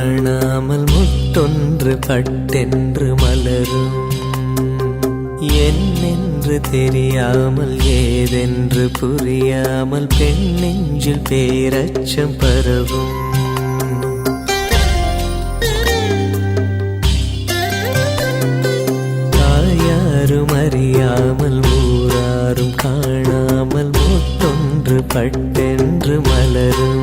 காணாமல் முத்தொன்று பட்டென்று மலரும். என்னென்று தெரியாமல் ஏதென்று புரியாமல் பெண் நெஞ்சில் பேரச்சம் பரவும். தாயாரும் அறியாமல் ஊராரும் காணாமல் முத்தொன்று பட்டென்று மலரும்.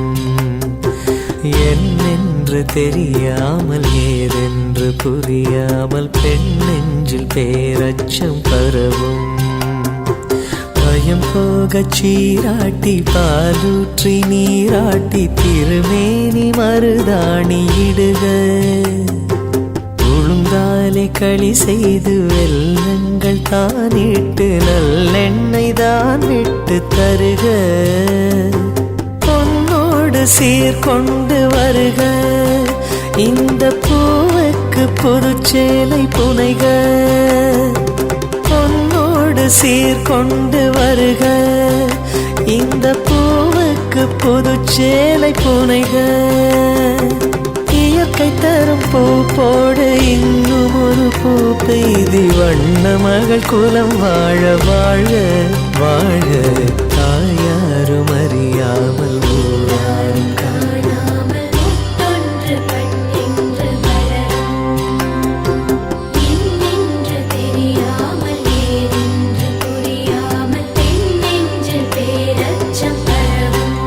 என்னென்று தெரியாமல் ஏதென்று புரியாமல் பெண் நெஞ்சில் பேரச்சம் பரவும். பயம் போகச் சீராட்டி பாலூற்றி நீராட்டி திருமேனி மருதாணி இடுக. உளுந்தாலே களி செய்து வெல்லங்கள் தானிட்டு நல்லெண்ணெய் தான் விட்டு தருக. சீர்கொண்டு வருக இந்த பூவுக்கு புதுச்சேலை புனைக. பொன்னோடு சீர்கொண்டு வருக இந்த பூவுக்கு புதுச்சேலை புனைக. இயற்கை தரும் பூ போடு இன்னும் ஒரு பூ பெய்தி வண்ண மகள் குலம் வாழ வாழ வாழ. தாயாரும் அறியாமல் ஊராரும் காணாமல் முத்தொன்று பட்டென்று மலரும். என்னென்று தெரியாமல் ஏதென்று புரியாமல் பெண் நெஞ்சில் பேரச்சம் பரவும்.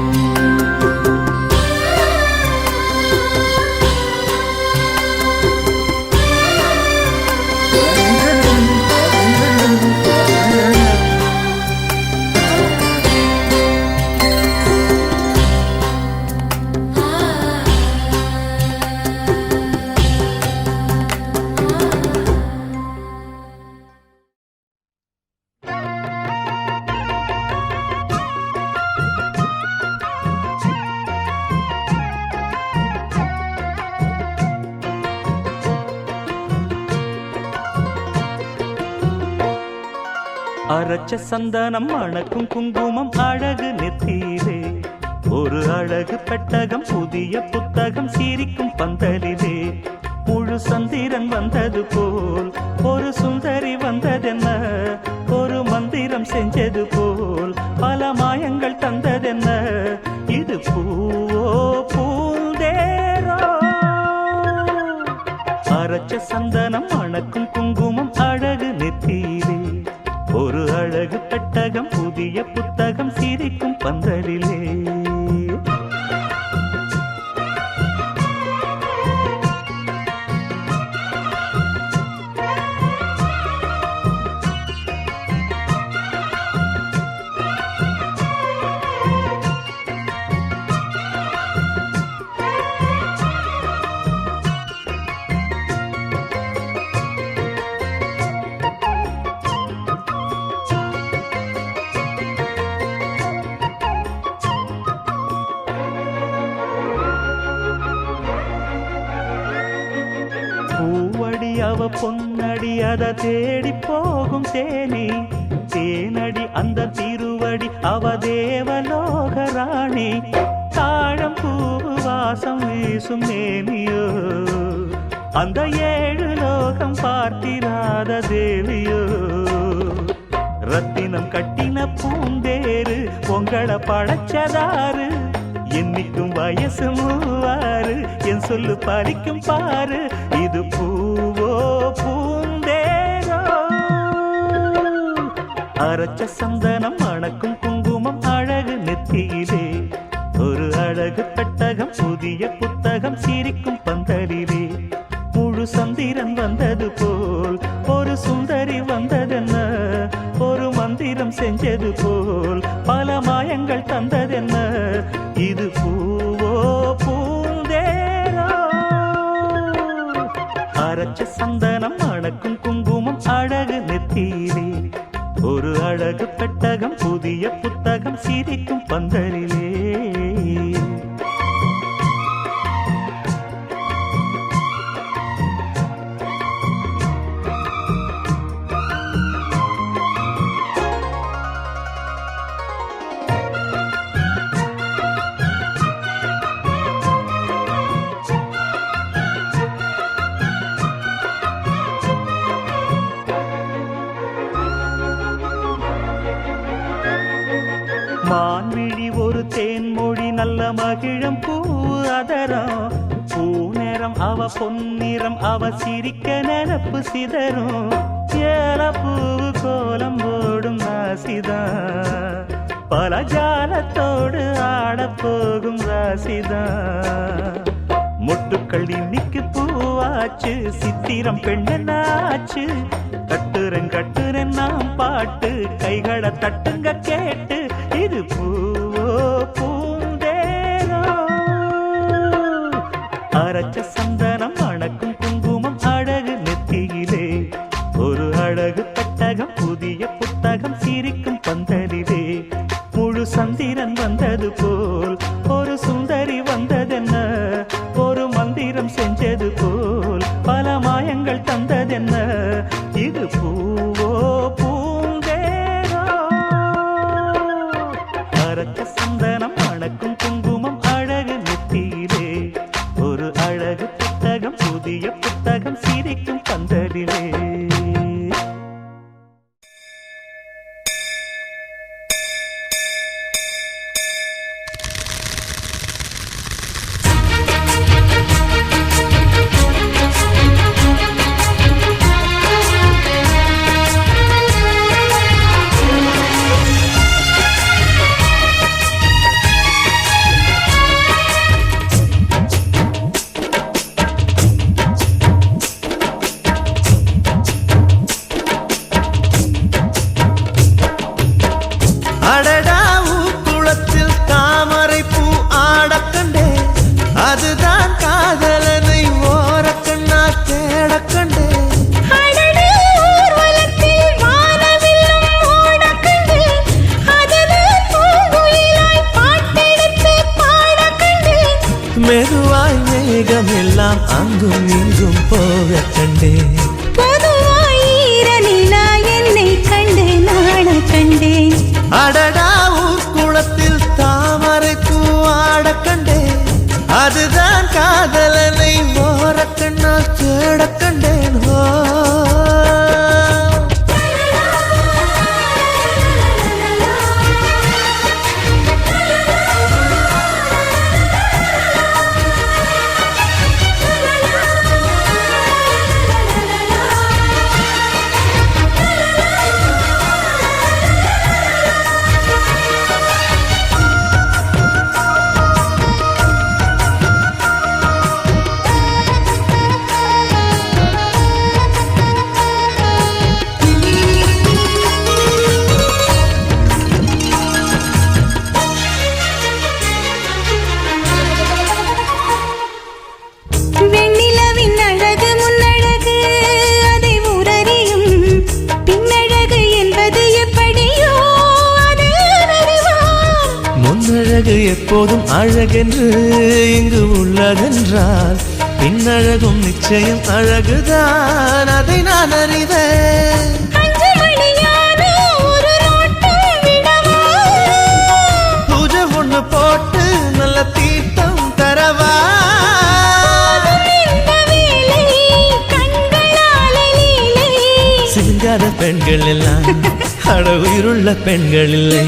அரச்ச சந்தனம் மணக்கும் குங்குமம் அழகு நெத்தியிலே. ஒரு அழகு பெட்டகம் புதிய புத்தகம் சிரிக்கும் பந்தலிலே. முழு சந்திரன் வந்தது போல் ஒரு சுந்தரி வந்ததென்ன. ஒரு மந்திரம் செஞ்சது போல் பல மாயங்கள் தந்ததென்ன. இது பூவோ பூந்தேரோ. அரச்ச சந்தனம் மணக்கும் குங்குமம் அழகு நெத்தியிலே. ஒரு அழகு பெட்டகம் புதிய புத்தகம் சிரிக்கும் பந்தலிலே. அவ பொன்னடி அத தேடி போகும் தேனி. தேனடி அந்த திருவடி அவ தேவலோக ராணி. தாழம் பூவு வாசம் வீசும் மேனியோ அந்த ஏழு லோகம் பார்த்திராத தேவியோ. ரத்தினம் கட்டின பூந்தேரு உங்களை படைச்சதாரு. என்னைக்கும் வயசு மூவாறு என் சொல்லு பறிக்கும் பாரு. இது பூவோ பூந்தேரோ. அரச்ச சந்தனம் மணக்கும் குங்குமம் அழகு நெத்தியிலே. ஒரு அழகு பெட்டகம் புதிய புத்தகம் சிரிக்கும் பந்தலிலே. முழு சந்திரன் வந்தது போல் ஒரு சுந்தரி வந்ததென்ன. ஒரு மந்திரம் செஞ்சது போல் பல மாயங்கள் தந்ததென்ன. இது பூவோ பூந்தேரோ. அரச்ச சந்தனம் மணக்கும் குங்குமம் அழகு நெத்தியிலே. ஒரு அழகு பெட்டகம் புதிய புத்தகம் சிரிக்கும் பந்தலிலே. நல்ல மகிழம் பூ அதரம் பூநேரம் அவ பொன்னிறம் அவ சிரிக்க நினப்பு சிதறும் ஏல பூவு கோலம் போடும் ராசிதான் பல ஜாலத்தோடு ஆடப்போகும் ராசிதான் முட்டுக்கள் இன்னைக்கு பூவாச்சு சித்திரம் பெண்ணாச்சு கட்டுறேன் நாம் பாட்டு கைகளை தட்டுங்க கேட்டு இது பூவோ பூந்தேரோ அரைச்ச சந்தனம் மணக்கும் குங்குமம் அழகு நெத்தியிலே ஒரு அழகு பெட்டகம் புதிய புத்தகம் சிரிக்கும் பந்தலிலே முழு சந்திரன் வந்தது போல் ஒரு சுந்தரி வந்ததென்ன ஒரு மந்திரம் செஞ்சது போல் பல மாயங்கள் தந்ததென்ன இது பூவோ பூந்தேரோ அரைச்ச சந்தனம் மணக்கும் குங்குமம் அழகு நெத்தியிலே ஒரு அழகு புத்தகம் புதிய புத்தகம் சிரிக்கும் பந்தலிலே மெதுவாய் மேகமெல்லாம் அங்கும் இங்கும் போக கண்டேன் என்னை கண்டு நாட கண்டேன் அடடா குளத்தில் தாமரை பூ ஆட கண்டேன் அதுதான் காதலனை ஓர கண்ணால் தேட கண்டேன் அழகு எப்போதும் அழகென்று இங்கு உள்ளதென்றால் பின்னழகும் நிச்சயம் அழகுதான் அதை நான் அறிவேன் பூஜை ஒண்ணு போட்டு நல்ல தீர்த்தம் தரவா சிங்காத பெண்கள் எல்லாம் அட உயிருள்ள பெண்கள் இல்லை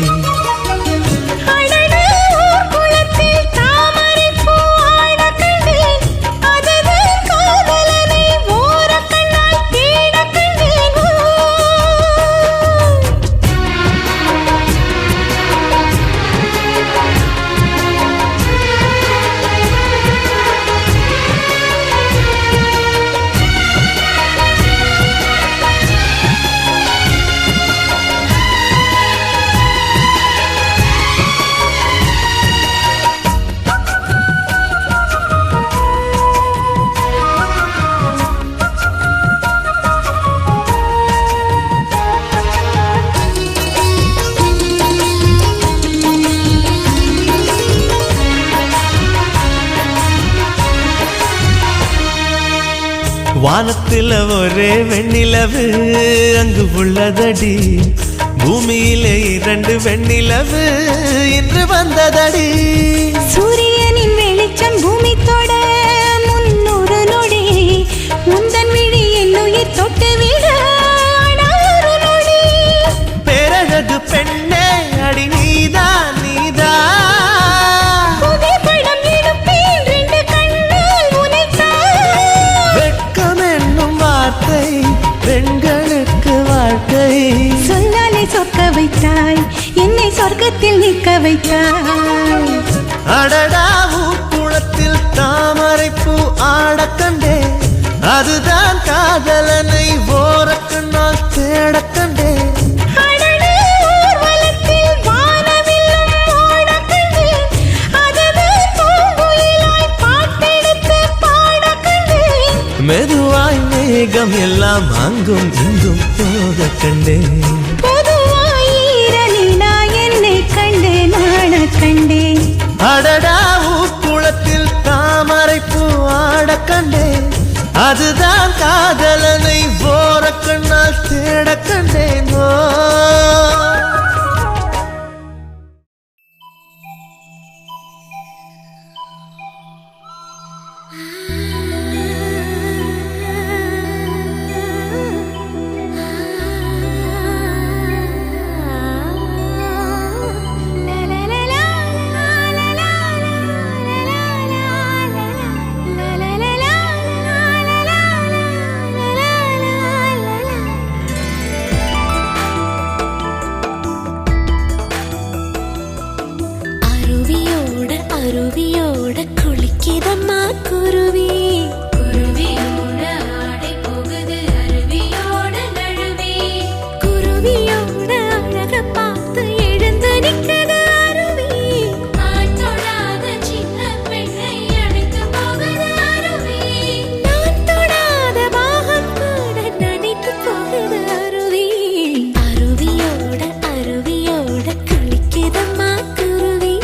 வானத்தில் ஒரே வெண்ணிலவு அங்கு உள்ளதடி பூமியிலே 2 வெண்ணிலவு இன்று வந்ததடி சூரியனின் வெளிச்சம் பூமி தொட 300 நொடி முந்தன் விழி என் உயிர் தொட்டு விட ஒரு நொடி பேரழகு பெண்ணே அடி நீதான் நீதான் சொர்க்கத்தில் நிற்க வைத்தாய். அடடா குளத்தில் தாமரை பூ ஆடக் கண்டே, அதுதான் காதலனை ஓரக்கண்ணால் தேடக் கண்டே. அடடே ஊர்வலத்தில் வானவில்லும் ஓடக் கண்டேன், அதுதான் பூங்குயிலாய் பாட்டெடுத்து பாடக் கண்டேன். மெதுவாய் மேகம் எல்லாம் அங்கும் இங்கும் போகக் கண்டேன். பொதுவாய் ஈரநிலா என்னை கண்டு நாணக் கண்டேன். அடடா குளத்தில் தாமரை பூ ஆடக் கண்டே, அதுதான் காதலனை ஓரக்கண்ணால் தேடக் கண்டேனோ. அருவியோட குளிக்கிதம்மா குருவி, குருவியோட ஆடை போகுது அருவியோட நழுவி, குருவியோட அழக பார்த்து எழுந்து நிற்குது அருவி, ஆட்டோடாத சின்ன பெண்ணை அழைத்து போகுது அருவி, நான் தொடாத பாகம் கூட நினைத்து போகுது அருவி, அருவியோட குளிக்கிதம்மா குருவி.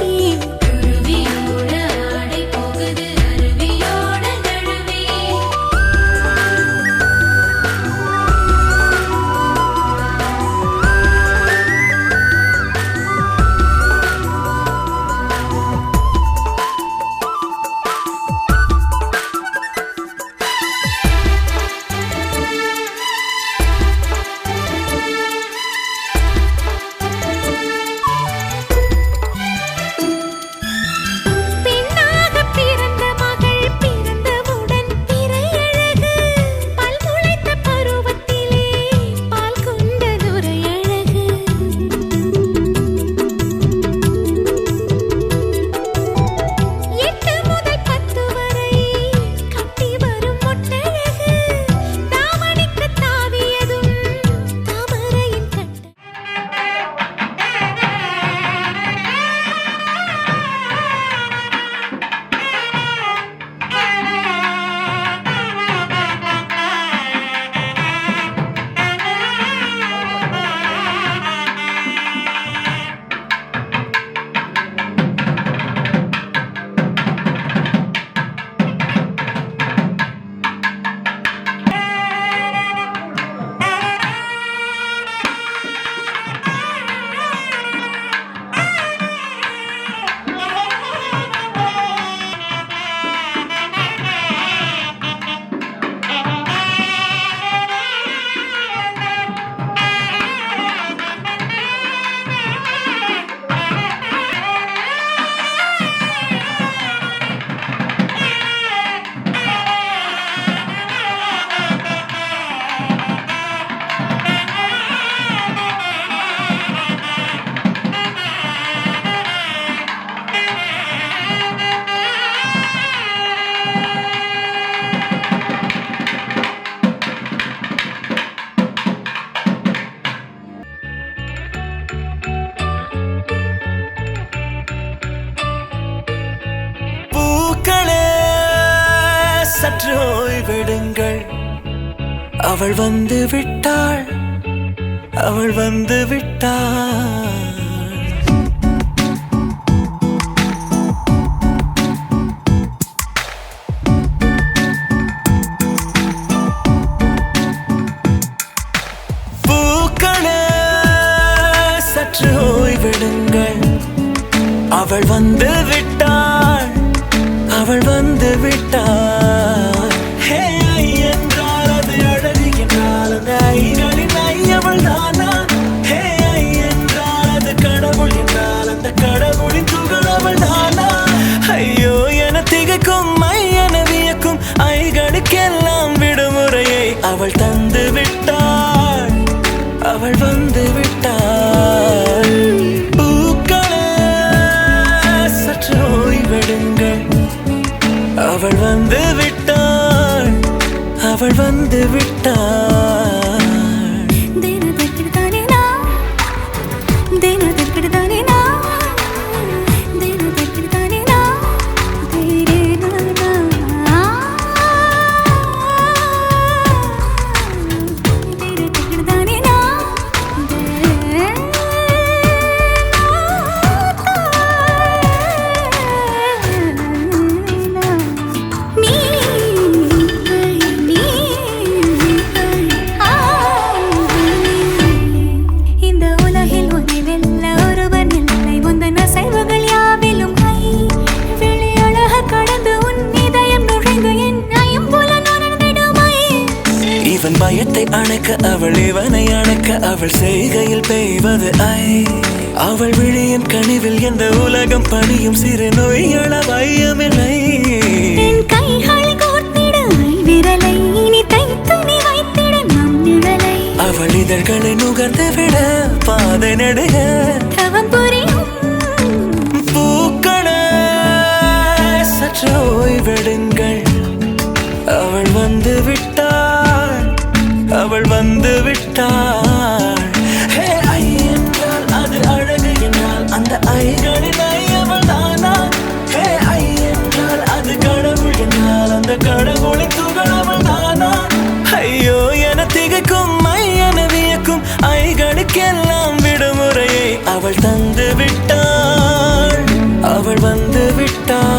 சற்று ஓய்வெடுங்கள், அவள் வந்து விட்டாள், அவள் வந்து விட்டாள். பூக்களே சற்று ஓய்வெடுங்கள், அவள் வந்து விட்டாள், அவள் வந்து விட்டாள். ஹே என்றால் அது அழகு என்றால் அந்த ஐகளின் ஐயவள் தானா? ஹே என்றால் அது கடவுள் என்றால் அந்த கடவுளின் துகள் அவள் தானா? ஐயோ என திகைக்கும் என வியக்கும் ஐகளுக்கெல்லாம் விடுமுறையை அவள் தந்து விட்டாள், அவள் வந்து விட்டாள். அவள் வந்து விட்டாள். தினத்திற்கு தானே நான் தினத்திற்கு தானே நான் தினத்திற்கு தானே நான் தேரே நானா தினத்திற்கு தானே நான் இந்த உலகில் உன்னை வெல்ல ஒருவர் இல்லை முந்தன செல்வங்கள் யாவிலும் வெளி அழக கடந்து உன் இதயம் நுழைந்து என்னையும் போல நுழைந்திடுமை இவன் பயத்தை அணைக்க அவள் இவனை அணைக்க அவள் செய்கையில் பெய்வது அவள் விழியின் கனிவில் எந்த உலகம் பணியும் சிறு நோய்கள பயமில்லை. என் கைகளை கோர்த்திட விரலை இனி தைத்து நீ வைத்திட நம் நிழலை அவள் இதழ்களை நுகர்ந்து விட பாதை நடுக தவம் புரியும் பூக்களே சற்று ஓய்வெடுங்கள். அவள் வந்து விட்டாள், அவள் வந்து விட்டாள். ஹே ஐ என்றால் அது அழகு என்றால் அந்த ஐகளின் ஐ அவள் தானா? ஹே ஐ என்றால் அது கடவுள் என்றால் அந்த கடவுளின் துகள் அவள் தானா? ஐயோ என திகைக்கும் ஐ என வியக்கும் ஐகளுக்கெல்லாம் விடுமுறையை அவள் தந்து விட்டாள், அவள் வந்து விட்டாள்.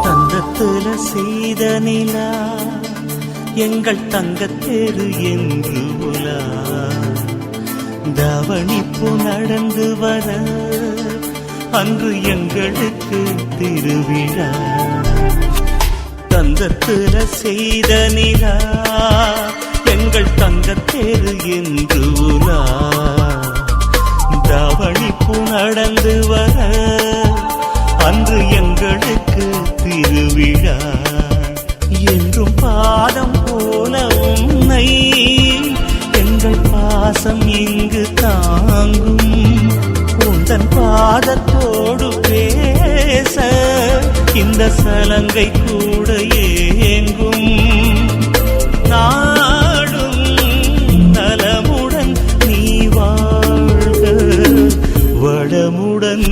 தங்கத்துல செய்த நிலா எங்கள் தங்கத்தேரு என்று உலா தவணிப்பு நடந்து வர அன்று எங்களுக்கு திருவிழா. தங்கத்துல செய்த நிலா எங்கள் தங்கத்தேரு என்று உலா தவணிப்பு நடந்து வர அன்று எங்களுக்கு திருவிழா. என்றும் பாதம் போல உன்னை எங்கள் பாசம் இங்கு தாங்கும். உந்தன் பாதத்தோடு பேச இந்த சலங்கை கூட ஏங்கும். நாடும் நலமுடன் நீ வாழ்க வளமுடன்.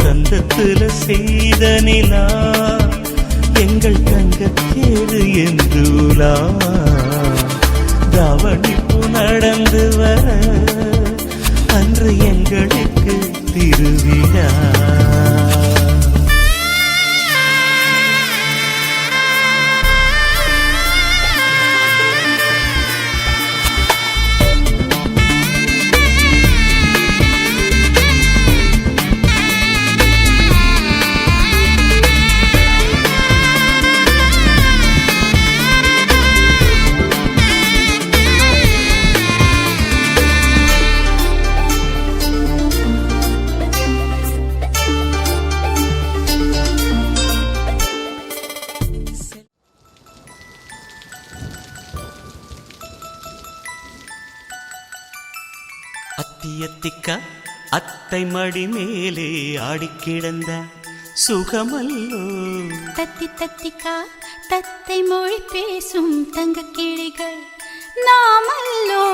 தந்தத்துல செய்த நிலா எங்கள் தங்கத்தேரு என்று உலா தவணிப்பு நடந்து வர அன்று எங்களுக்கு திருவிழா. அத்தியத்திக்கா அத்தை மடி மேலே ஆடிக்கிடந்த சுகமல்லோ. தத்தி தத்திக்கா தத்தை மொழி பேசும் தங்க கிளிகள் நாமல்லோ.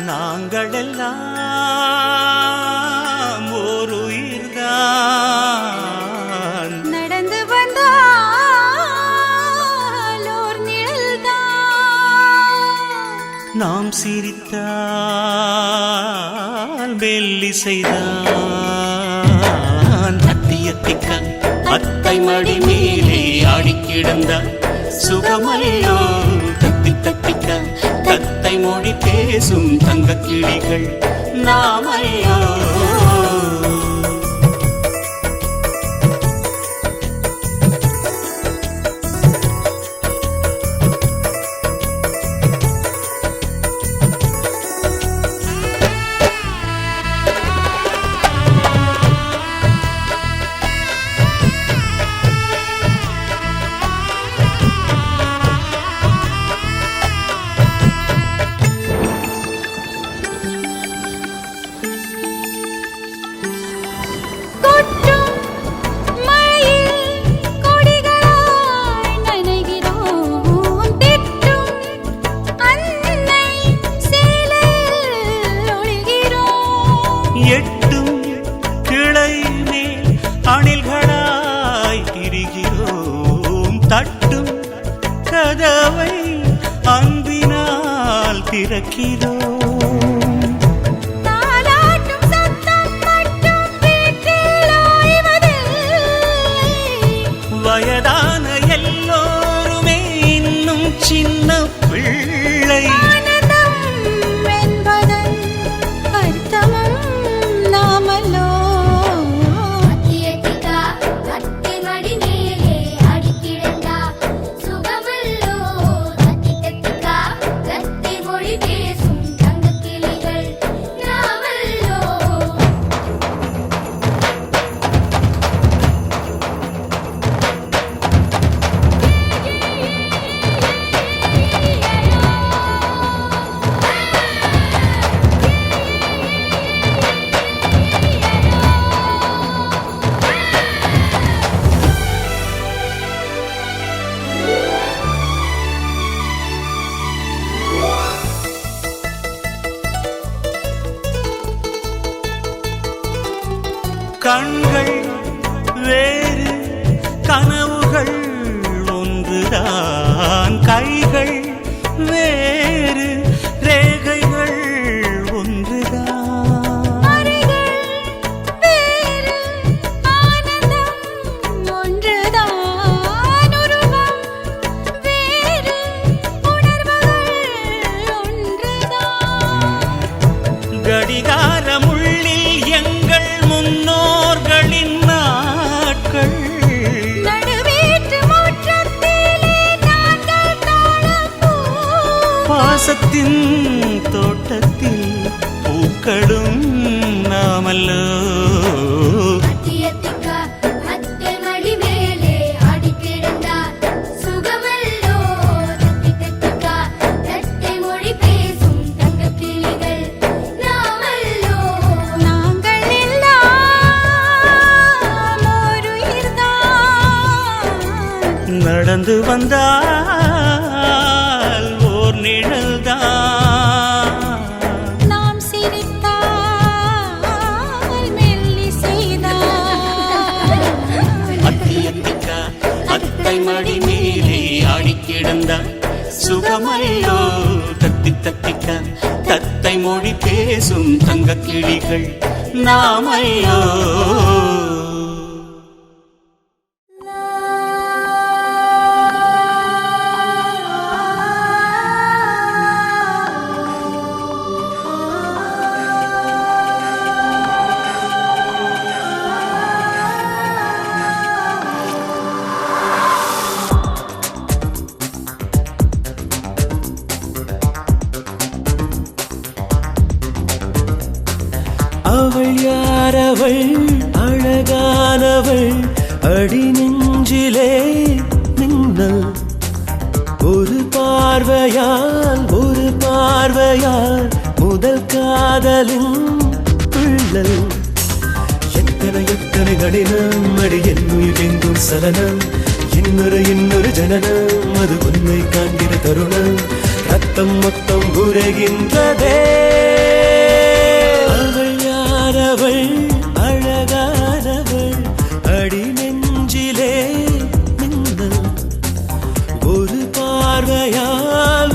நாங்களெல்லாம் ஒரு உயிர்தான் நடந்து வந்தால் ஓர் நிழல்தான். நாம் சிரித்தால் மெல்லிசைதான். அத்தியத்திக்கா அத்தை மடி மேலே ஆடிக்கிடந்த சுகமல்லோ தத்தி தத்திக்க தத்தை மொழி பேசும் தங்க கிளிகள் நாமையோ. எட்டும் கிளை மேல் அணில்களாய் திரிகிறோம். தட்டும் கதவை அன்பினால் திறக்கிறோம். வயதான எல்லோருமே இன்னும் சின்ன பிள்ளை. கண்கள் வேறு கனவுகள் ஒன்றுதான். கைகள் வேறு ரேகைகள் ஒன்றுதான். கடிகாரமுள்ளில் எங்கள் முன்னோர்களின் நாட்கள். பாசத்தின் தோட்டத்தில் பூக்களும் நாமல்லோ. நடந்து வந்தால் ஓர் நிழல்தான். நாம் சிரித்தால் மெல்லி செய்தால். அத்தியத்திக்கா அத்தை மடி மேலே ஆடி கிடந்தார். சுகமல்லோ தத்தி தத்திக்க தத்தை மொழி பேசும் தங்க கிளிகள் நாமையோ. அவள் யாரவள் அழகானவள் அடி நெஞ்சிலே மின்னல். ஒரு பார்வையால் முதல் காதலின் துள்ளல். எத்தனை கடினம் அடி என்னுயிர் எங்கும் சலனம். இன்னொரு ஜனனம் அது உன்னை காண்கிற தருணம். ரத்தம் மொத்தம் உரைகின்றதே. அவள் அழகானவள் அடி நெஞ்சிலே மின்னல். ஒரு பார்வையால்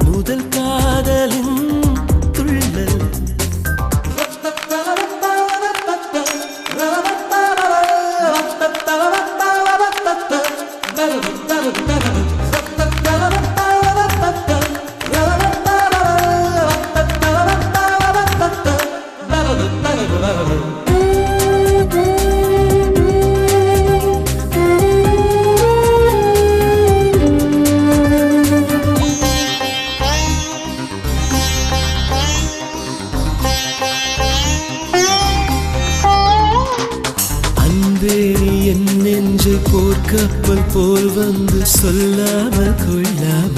முதல் காதலின் துள்ளல். போல் வந்து சொல்லாம கொள்ளாம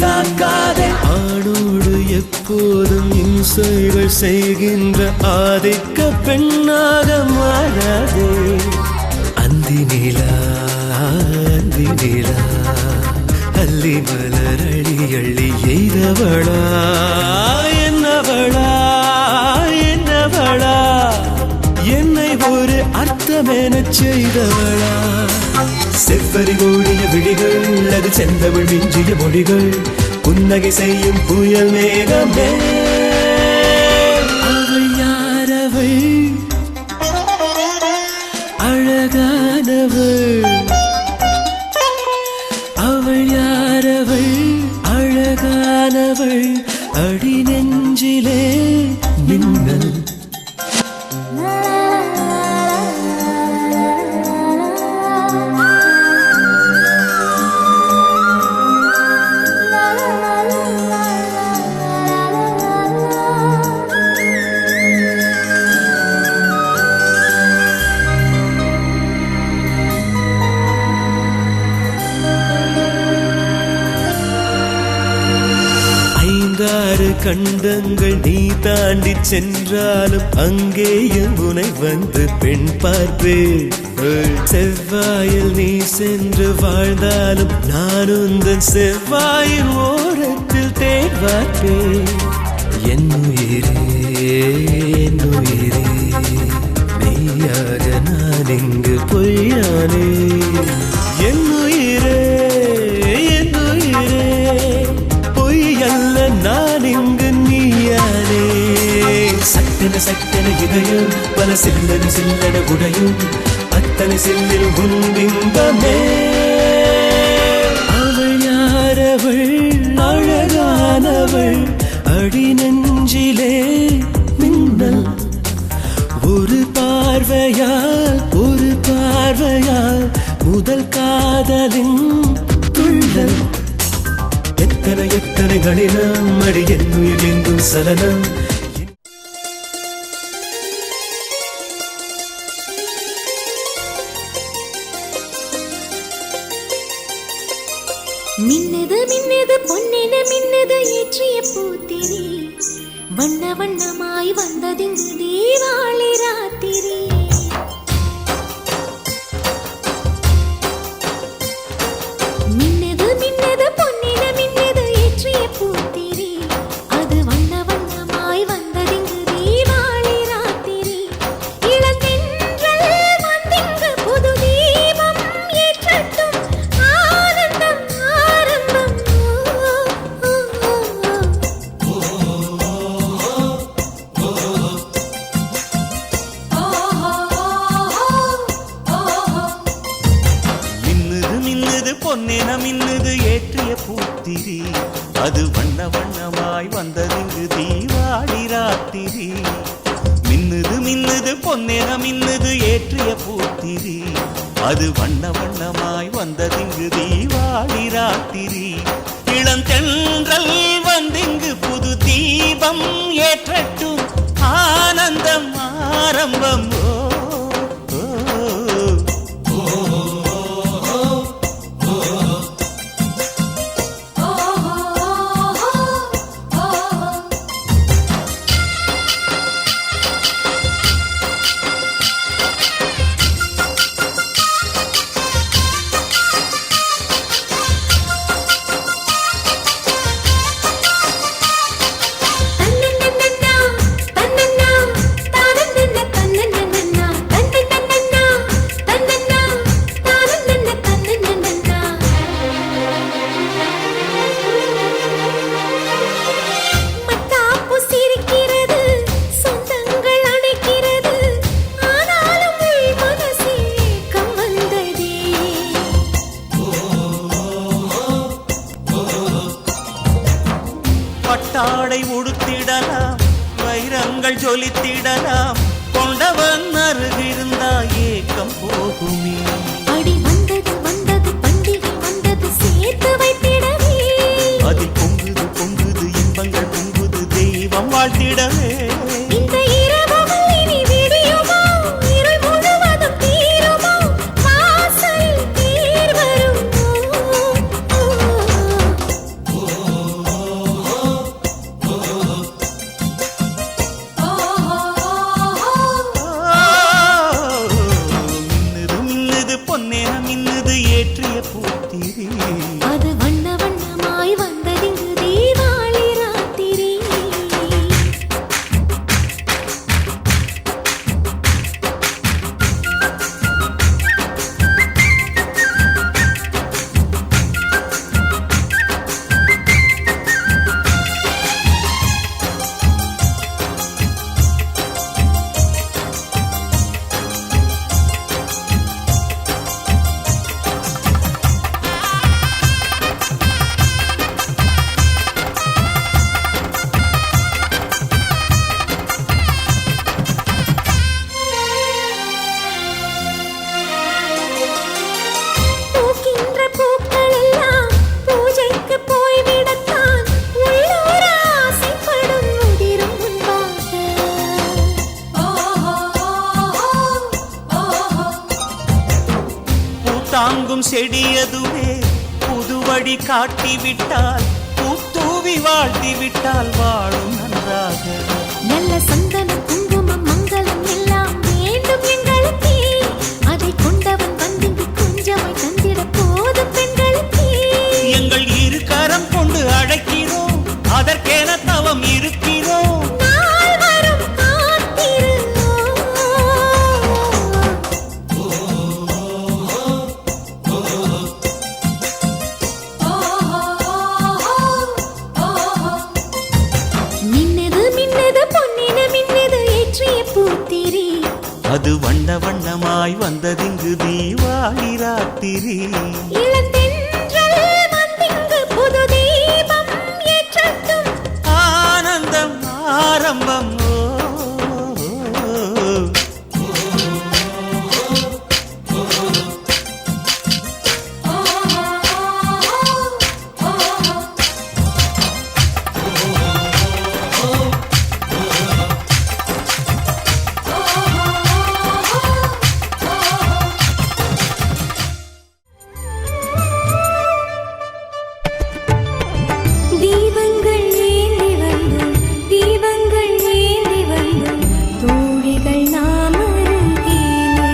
தாக்காதே ஆணோடு எப்போதும் இம்சைகள் செய்கின்ற ஆதிக்க பெண்ணாக மாறாதே. அந்தி நிலா அள்ளி மலர் அள்ளி அள்ளி எய்தவளா என்னவளா என்னை ஒரு அர்த்தமென செய்தவளா. செவ்வரி ஓடிய விழிகள் அது செந்தமிழ் மிஞ்சிய மொழிகள் புன்னகை செய்யும் புயல் மேகமே. அவள் யாரவள் அழகானவள் அவள் யாரவள் அழகானவள் அடி நெஞ்சிலே மின்னல். கண்டங்கள் நீ தாண்டி சென்றாலும் அங்கேயும் உனை வந்து பெண் பார்ப்பேன். செவ்வாயில் நீ சென்று வாழ்ந்தாலும் நான் உந்தன் செவ்வாயின் ஓரத்தில் தேன் பார்ப்பேன். என் உயிரே மெய்யாக நான் இங்கு பொய்யானே. என் உயிரே பொய்யல்ல நான் இங்கு நீயானே. சட்டென இதயம் பல சில்லன உடையும் அத்தனை சில்லில் உன் பிம்பமே. அவள் யாரவள் அழகானவள் அடி நெஞ்சிலே மின்னல். ஒரு பார்வையால் முதல் காதலின் துள்ளல். எத்தனை கடினம் அடி என் உயிர் எங்கும் சலனம். மின்னது பொன்னென மின்னது ஏற்றிய பூத்திரி வண்ண வண்ணமாய் வந்ததிங்கு தீபாவளி ராத்திரி. மின்னது பொன்னென மின்னது ஏற்றிய பூத்திரி அது வண்ண வண்ணமாய் வந்ததிங்கு தீபாவளி ராத்திரி. இளந்தென்றல் வந்திங்கு புது தீபம் ஏற்றட்டும் ஆனந்தம் ஆரம்பம். மின்னுது பொன்னென மின்னுது ஏற்றிய பூத்திரி அது வண்ண வண்ணமாய் வந்ததிங்கு தீபாவளி ராத்திரி. மின்னுது பொன்னென மின்னுது ஏற்றிய பூத்திரி அது வண்ண வண்ணமாய் வந்ததிங்கு தீபாவளி ராத்திரி. இளந்தென்றல் வந்திங்கு புது தீபம் ஏற்றட்டும் ஆனந்தம் ஆரம்பம். பட்டாடை உடுத்திடலாம் வைரங்கள் ஜொலித்திடலாம் கொண்டவன் அருகிருந்தா ஏக்கம் போகுமே. அடி வந்தது பண்டிகை வந்தது சேர்த்து வைத்திடவே. அதில் பொங்குது இன்பங்கள் பொங்குது தெய்வம் வாழ்த்திடவே. இந்த இரவுகள் இனி விடியுமோ இருள் முழுவதும் தீருமோ வாசல் ஏற்றிய பூத்திரி அது வண்ண வண்ணமாய் வந்ததிங்கு தீபாவளி ராத்திரி. பூக்கின்ற பூக்கள் எல்லாம் பூஜைக்கு போய்விடத்தான் உள்ளூர ஆசைப்படும் உதிரும் முன்பாக. பூத்தாங்கும் செடியதுவே புதுவடி காட்டிவிட்டால் பூத்தூவி வாழ்த்திவிட்டால் வாழும் நன்றாக. நல்ல சந்தன குங்குமம் மங்களம் எல்லாம் வேண்டும் எங்களுக்கே. அதை கொண்டவன் வந்திங்கு கொஞ்சமாய் தந்திட போதும் பெண்களுக்கே. எங்கள் இரு கரம் கொண்டு அழைக்கிறோம் அதற்கென தவம் இருக்கிறோம். நாள் வரும் காத்திருந்தோம். மின்னது மின்னது பொன்னின மின்னது ஏற்றிய பூத்திரி. அது வண்ண வண்ணமாய் வந்ததிங்கு தீபாவளி ராத்திரி. இளந்தென்றல் வந்திங்கு புது தீபம் ஏற்றட்டும். ஆனந்தம் ஆரம்பம் ஓ, தீபங்கள் ஏந்தி வந்தோம் தீபங்கள் ஏந்தி வந்தோம் தோழிகள் நாம் அருகிலே.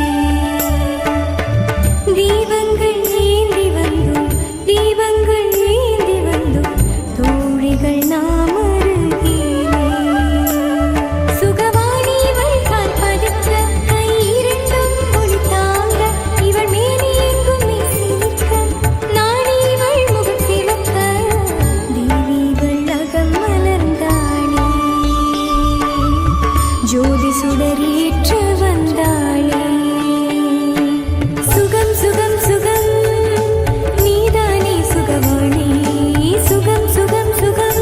தீபங்கள் ஏந்தி வந்தோம் தீபங்கள் ஏந்தி வந்தோம் தோழிகள் நாம் அருகிலே. சுகவாணி இவள் கால் பதிக்க கை இரண்டும் ஒளி தாங்க இவள் மேனி எங்கும் மீசிக்க நாணி இவள் முகம் சிவக்க தேவிகள் அகம் மலர்ந்தாளே. ஜோதி சுடரேற்ற வந்தாளே. சுகம் சுகம் சுகம் நீதானே சுகவாணி. சுகம் சுகம் சுகம்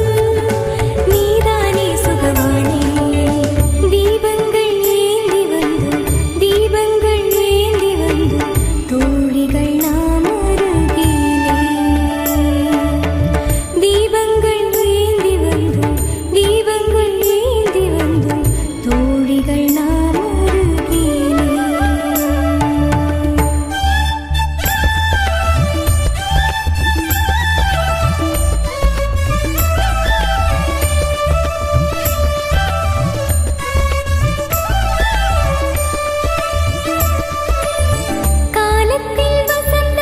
நீதானே சுகவாணி. தீபங்கள் ஏந்தி வந்தோம் தீபங்கள் ஏந்தி வந்தோம் தோழிகள் நாம் அருகிலே. தீபங்கள் ஏந்தி வந்தோம் தீபங்கள் ஏந்தி வந்தோம் தோழிகள் நாம் அருகிலே. காலத்தில் வசந்த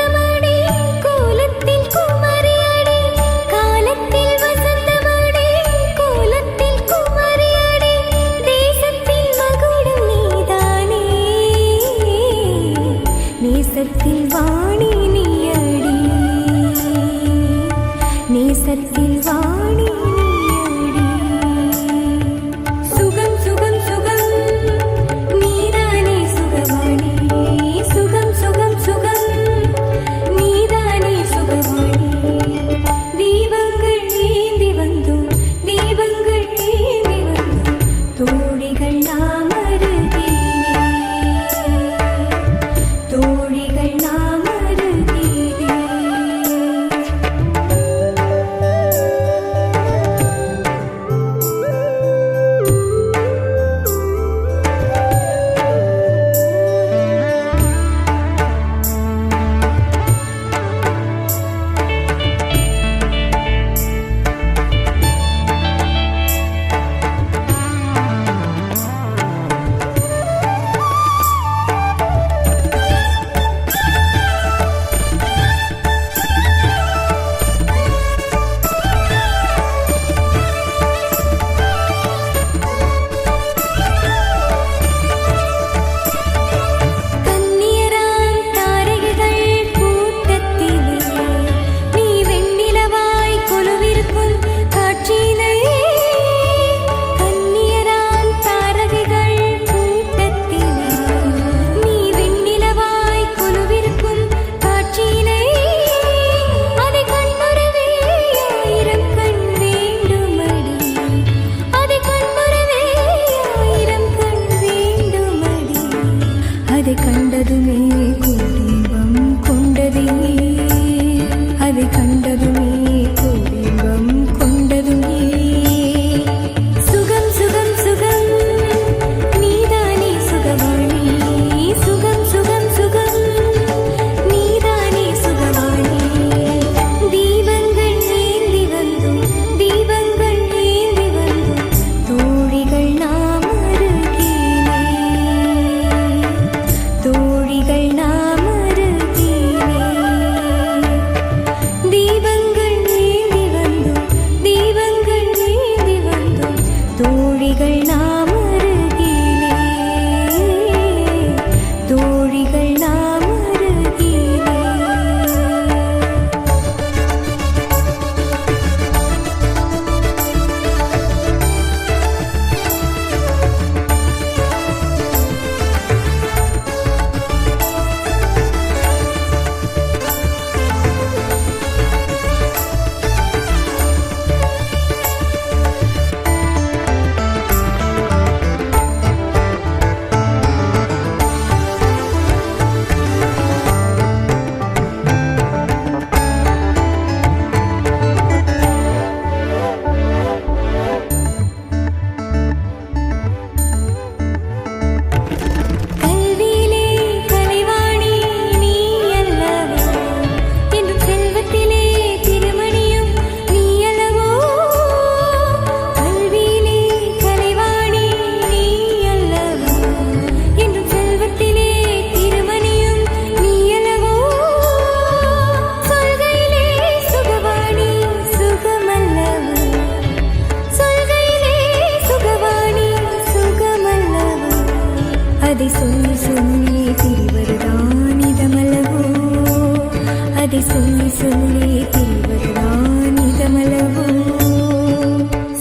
அதை சொல்லி சொல்லி தீர்வதுதான் இதமளவோ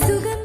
சுகம்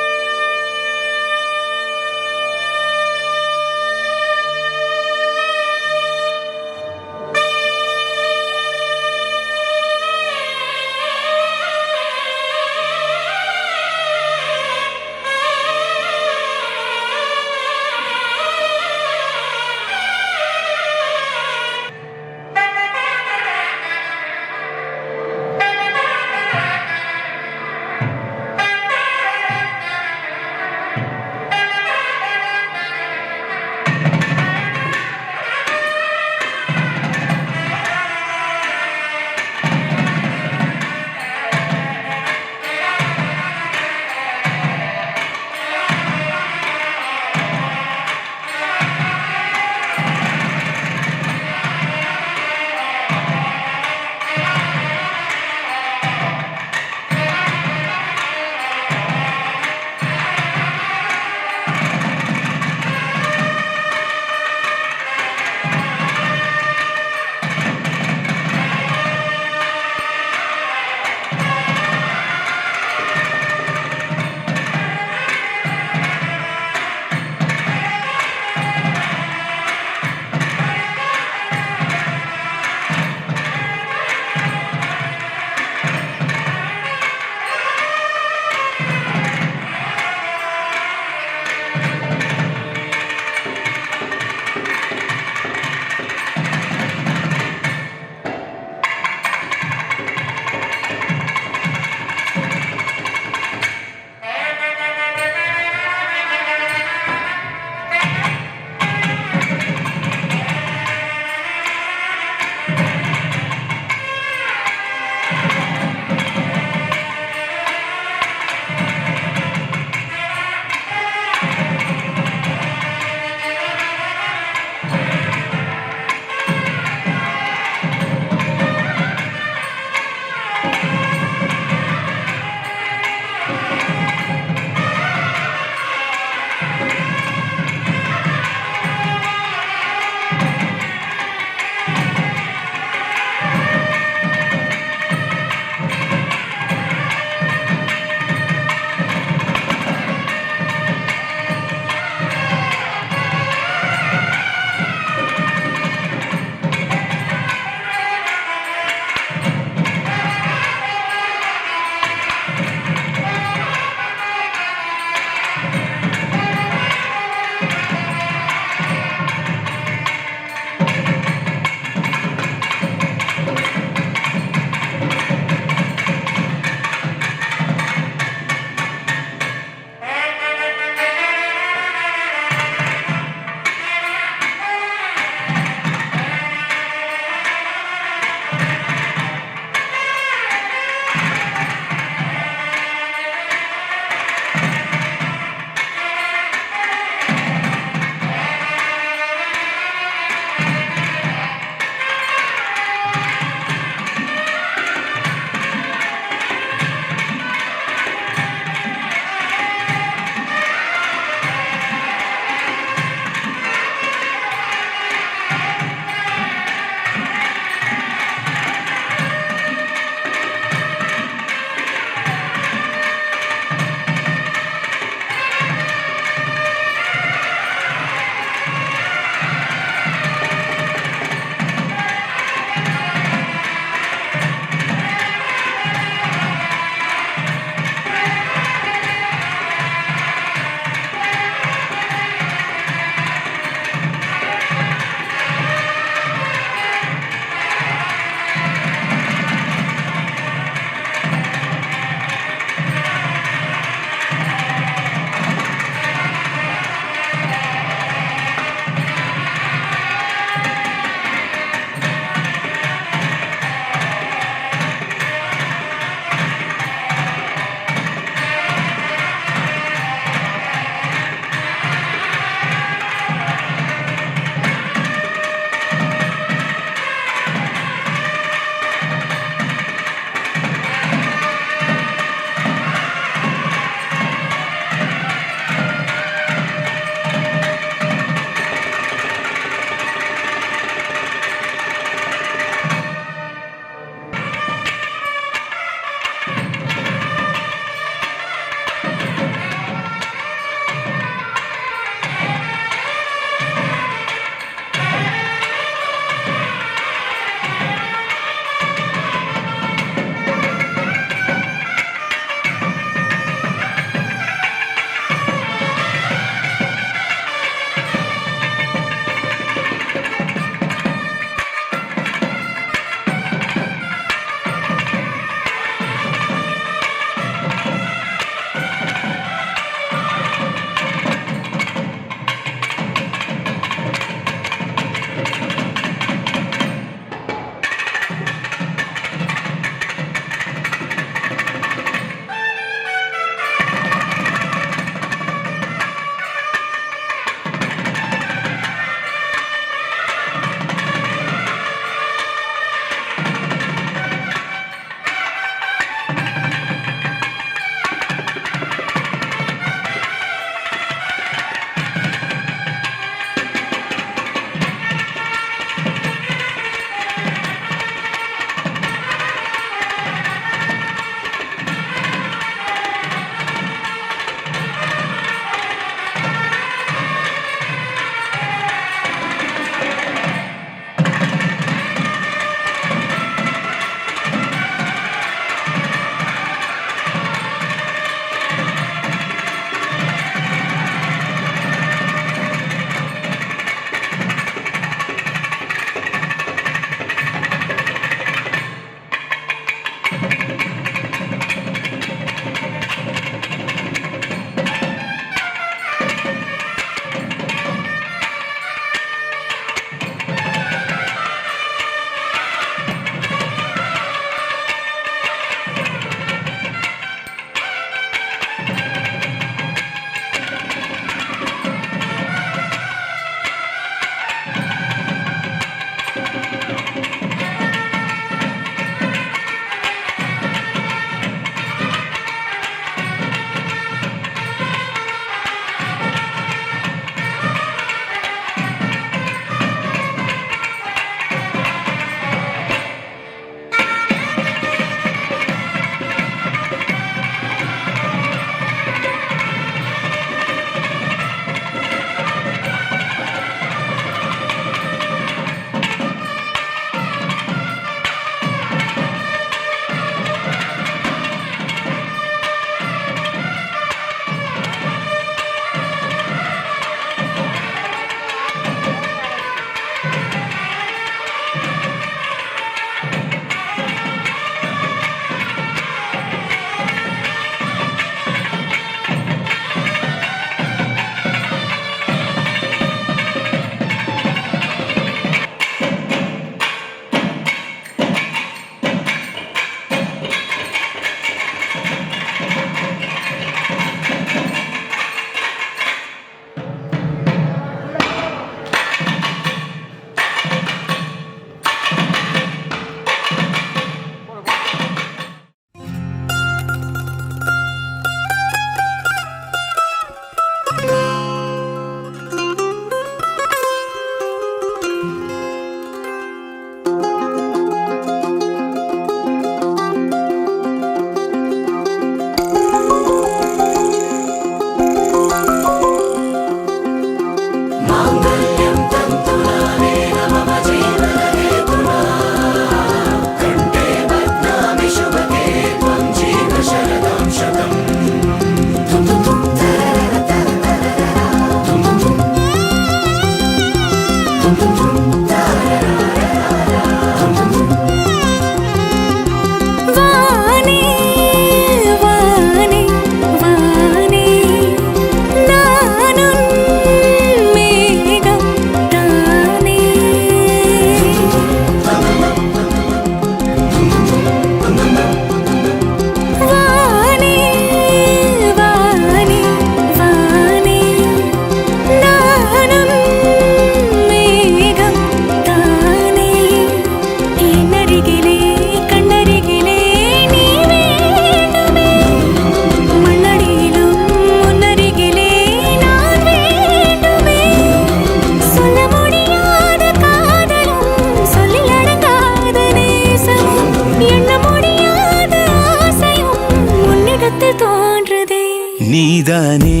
நீதானே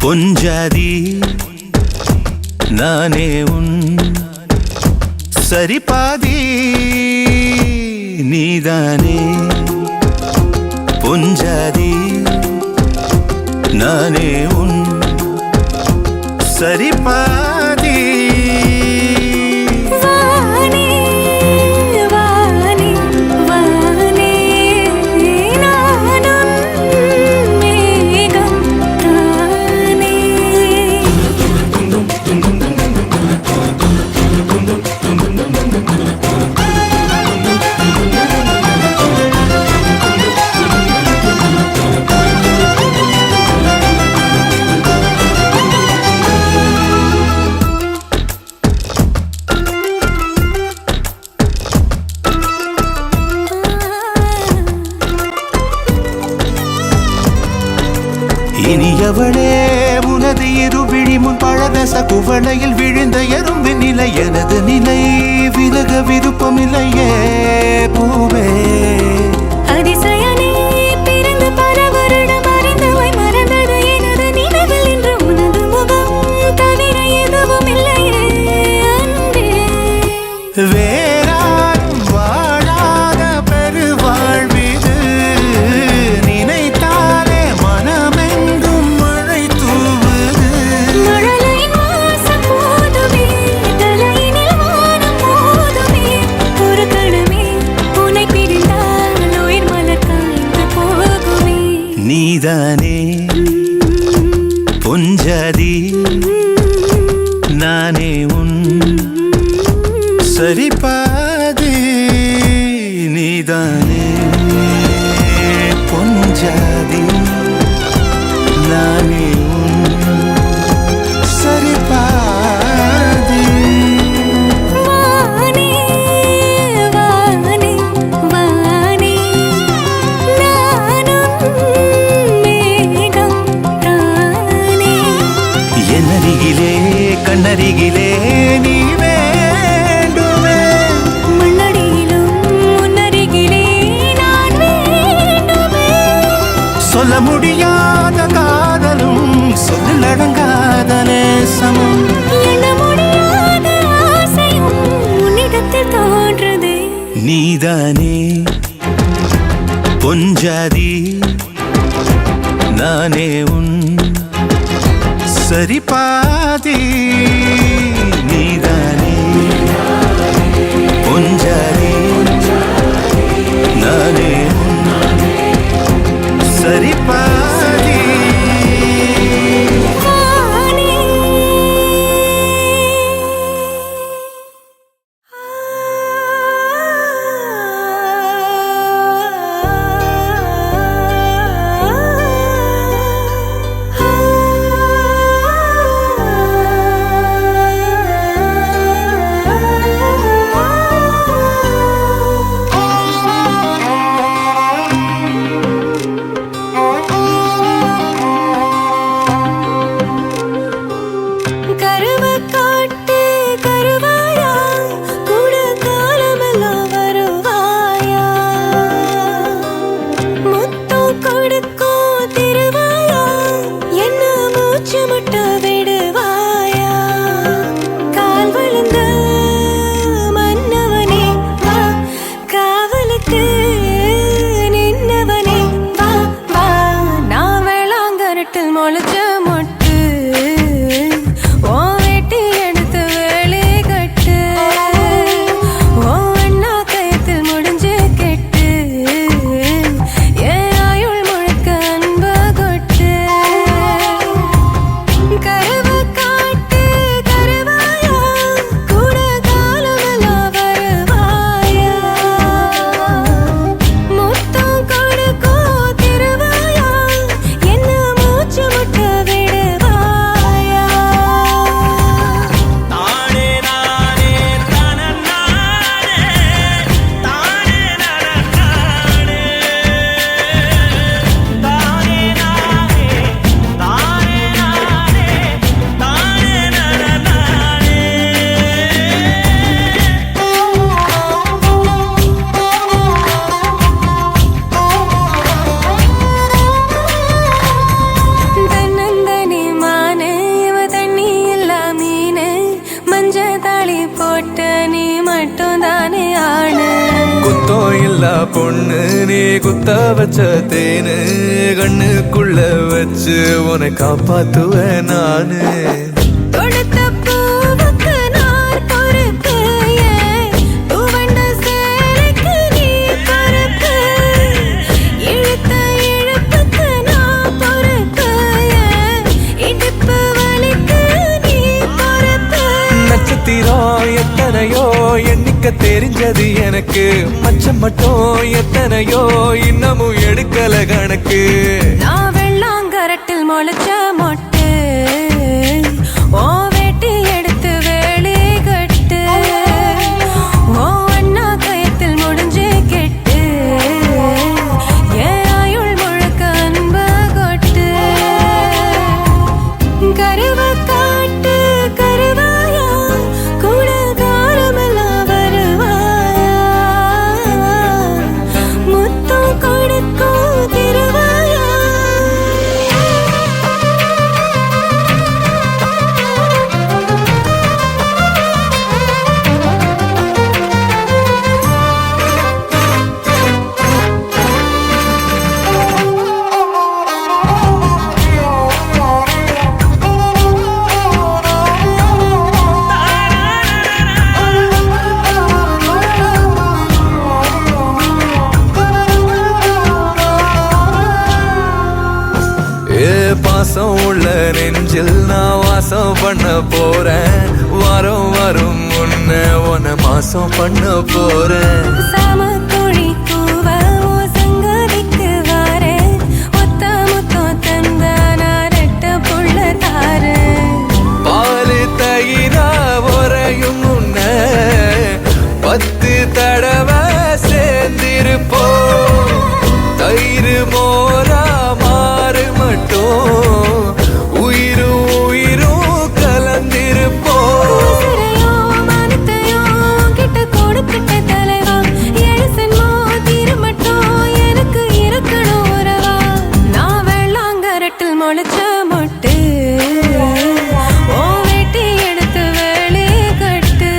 பொஞ்சாதி நானே உன் சரிபாதி நீதானே பொஞ்சாதி நானே உன் சரிபாதி வானே வானே வானே நானும் மேகம் தானே இனியவளே உனது இருவிழி முன் பழதச குவளையில் விழுந்த எறும்பின் நிலை எனது நிலை விலக விருப்பமில்லையே பூவே அதிசயனே பிறந்து பல வருடம் அறிந்தவை மறந்தது எனது நினைவில் இன்று உனது முகம் தவிர எதுவும் இல்லையே அன்பே வேறாரும் வாழாத பெருவாழ்விது நினைத்தாலே மனமெங்கும் மழை தூவுது மழலையின் வாசம் போதுமே தலையினில் வானம் போதுமே ஒரு கணமே உன்னை பிரிந்தால் உயிர் மலர் காய்ந்து போகுமே நீதானே பொஞ்சாதி நானே உன் சரிபாதி நீதானே பொஞ்சாதி நானே உன் சரிபாதி வானே வானே வானே நானும் மேகம் தானே என்னருகிலே கண்ணருகிலே நீ வேண்டுமே மண்ணடியிலும் முன்னருகிலே நான் வேண்டுமே சொல்ல முடியாத காதலும் சொல்லில் அடங்காத நேசமும் எண்ண முடியாத ஆசையும் உன்னிடத்தில் தோன்றுதே நீதானே பொஞ்சாதி நானே உன் சரிபாதி நீதானே பொஞ்சாதி நானே உன் சரிபாதி வானே கருவ காட்டு கருவாயா கூட காலமெல்லாம் வருவாயா முத்தம் கொடுக்கும் திருவாயா என்ன மூச்சு முட்ட விடுவாயா கால் விழுந்த மன்னவனே வா காவலுக்கு நின்னவனே வா வா நான் வேளாங்கரட்டில் முளைச்ச மொட்டு ஓ வெட்டி எடுத்து வேலி கட்டு ஓ அண்ணா கயத்தில் முடிஞ்சு கெட்டு என் ஆயுள் முழுக்க அன்ப கொட்டு கருவ காட்டு கருவாயா கூட காலமெல்லாம் வருவாயா முத்தம் கொடுக்கும் திருவாயா என்ன மூச்சு முட்ட பொண்ணு நீ குத்த வச்ச தேனு கண்ணுக்குள்ள வச்சு உன்னை காப்பாத்துவேன் நானு தொடுத்த பூவுக்கு நார் பொறுக்கு, துவண்ட சேலைக்கு நீ பொறுக்கு, இழுத்த இழுப்புக்கு நான் பொறுக்கு, இடுப்பு வலிக்கு நீ பொறுக்கு. நட்சத்திரம் எத்தனையோ எண்ணிக்க தெரிஞ்சது எனக்கு, மச்சம் மட்டும் எத்தனையோ இன்னமும் எடுக்கல கணக்கு. நான் வெள்ளாங்கரட்டில் முளைச்ச மொட்டு, ஓ வேட்டி எடுத்து வேலி கட்டு, ஓ அண்ணா கயத்தில் முடிஞ்சு கெட்டு, ஏன் ஆயுள் முழுக்க அன்ப கொட்டு. கருவ காட்டு கருவாயா, கூட காரமெல்லாம் வருவாயா, முத்தம் கொடுக்கும் திருவாயா. பாசம் உள்ள நெஞ்சில் நான் வாசம் பண்ண போறேன், வாரம் வரும் முன்ன உன்னை மாசம் பண்ண போறேன். சாமக்கோழி கூவ ஓ சங்கதிக்கு வாரேன், ஒத்த முத்தம் தந்த நான் ரெட்ட புள்ள தாரேன். பாலு தயிரா உறையும் முன்ன 10 தடவை சேர்ந்திருப்போம், தயிர் மோரா மாறு மட்டும் உயிரும் உயிரும் கலந்திருப்போம். உசிரையோ மனத்தையோ கிட்ட கொடுக்கிட்ட தலைவா, எழுசன்மோ தீரமட்டும் எனக்கு இருக்கணும் உறவா. நான் வெள்ளாங்கரட்டில் முளைச்ச மொட்டு, ஓ வேட்டி எடுத்து வேலி கட்டு,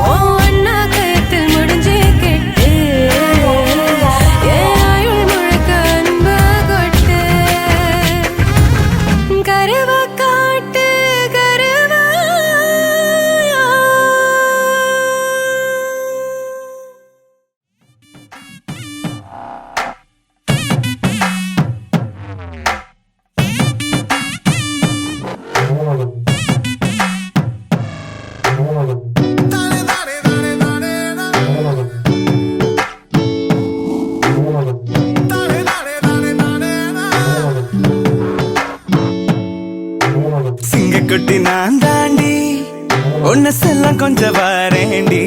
ஓ அண்ணா கயத்தில் முடிஞ்சு கெட்டு, ஏன் ஆயுள் முழுக்க அன்ப கொட்டு. கருவ காட்டு கருவாயா. சிங்கக்குட்டி நான் தாண்டி உன்னை செல்லம் கொஞ்சம் வரேண்டி,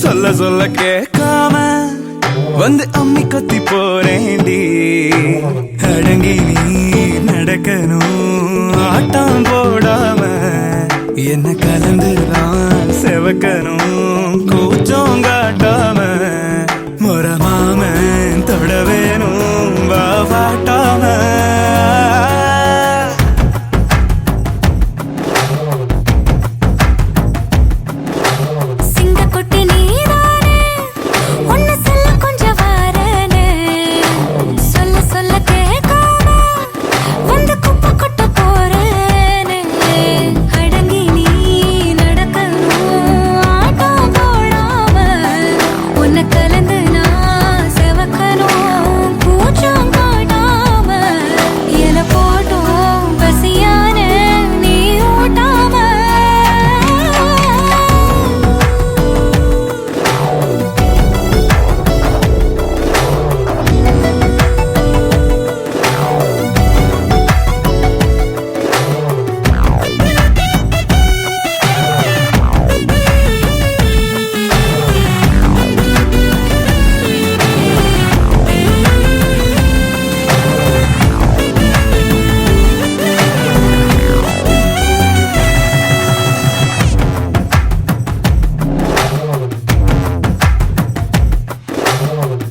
சொல்ல சொல்ல கேட்காம வந்து அம்மி கொத்தி போறேண்டி. அடங்கி நீ நடக்கணும் ஆட்டம் போடாம, என்ன கலந்துதான் செவக்கணும் கூச்சம் காட்டாம, முறமாம தொட வேணும் வாட்டாம. சிங்கக்குட்டி நீதானே, உன்னை சொல்ல கொஞ்சம் வாரேனே, சொல்ல சொல்ல கேட்காம வந்து குப்பை கொட்ட போறேனே. அடங்கி நீ நடக்கணும் ஆட்டம் போடாம, உன்னை கலந்து நான் செவக்கணும் கூச்சம் காட்டாம, என போட்டும் பசியான நீ ஓட்டாம.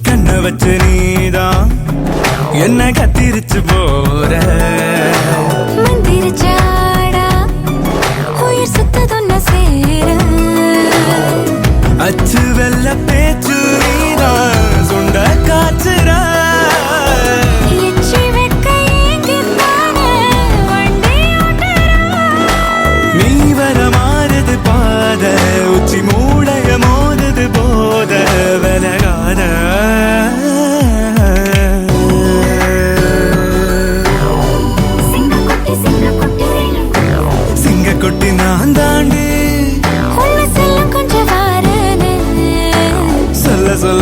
கண்ணை வச்சு நீதான் என்ன கத்திரிச்சு போற, மந்திரிச்சாடா உயிர் சுத்ததொன்ன சேர, அச்சு வெள்ள பேச்சு நீ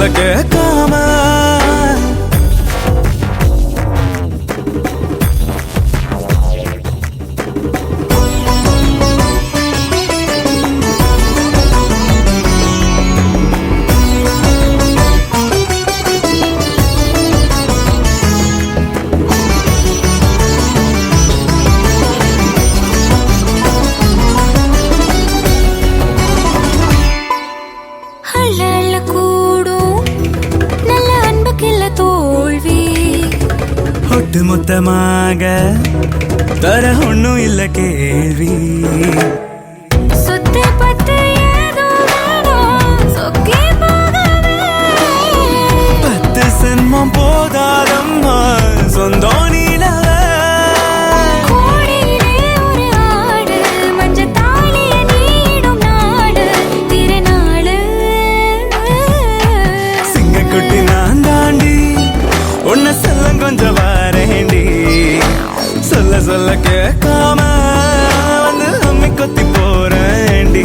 சொல்ல கேட்காம மொத்தமாக தர ஒண்ணும் இல்ல கேள்வி சொத்து பத்து ஏதோ சொக்கே பத்து சென்மம் போதாதம்மா சொந்தம் நீலவ கோடியிலே ஒரு ஆடு மஞ்ச தாலிய நீடும் நாடு திருநாடு சிங்கக்குட்டி நான் தாண்டி உன்னை செல்லம் கொஞ்சம் சொல்ல சொல்ல கேட்காம வந்து அம்மி கொத்தி போறேன்டி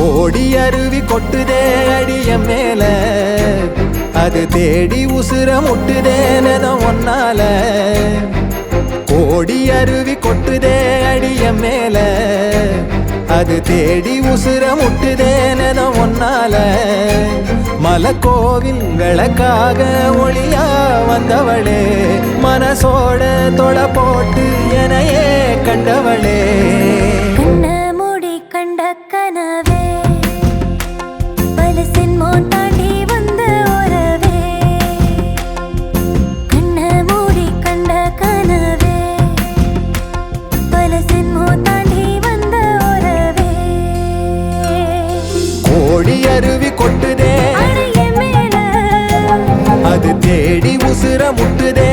ஓடி அருவி கொட்டுதே அடிய மேல அது தேடி உசுர முட்டுதேன ஒன்னால ஓடி அருவி கொட்டுதே அடிய மேல அது தேடி உசுர முட்டுதேன ஒன்னால மலக்கோவில் விளக்காக ஒளியா வந்தவளே மனசோட தொலை போட்டு எனையே கண்டவளே கண்ட கனவே பல சென்மோ தாண்டி வந்த உறவே கண்ண மூடி கண்ட கனவே பல சென்மோ தாண்டி வந்த உறவே கோடி அருவி கொட்டுதே அடைய மேல அது தேடி உசுர முட்டுதே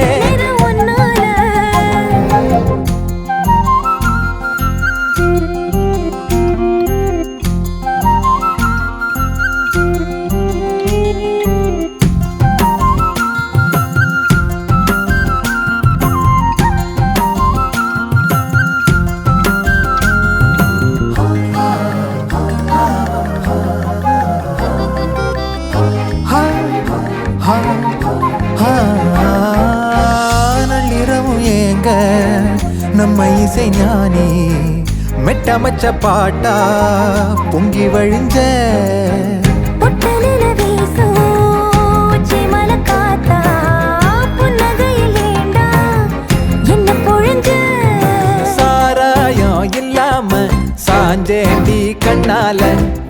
நள்ளிரவும் ஏங்க நம்ம இசை ஞானி மெட்டமச்ச பாட்டா பொங்கி வழிஞ்ச பொட்டலில வீசும் சிமல காத்தா புன்னகையில் ஏண்டா என்ன பொழிஞ்ச சாராயம் இல்லாம சாஞ்சேண்டி கண்ணால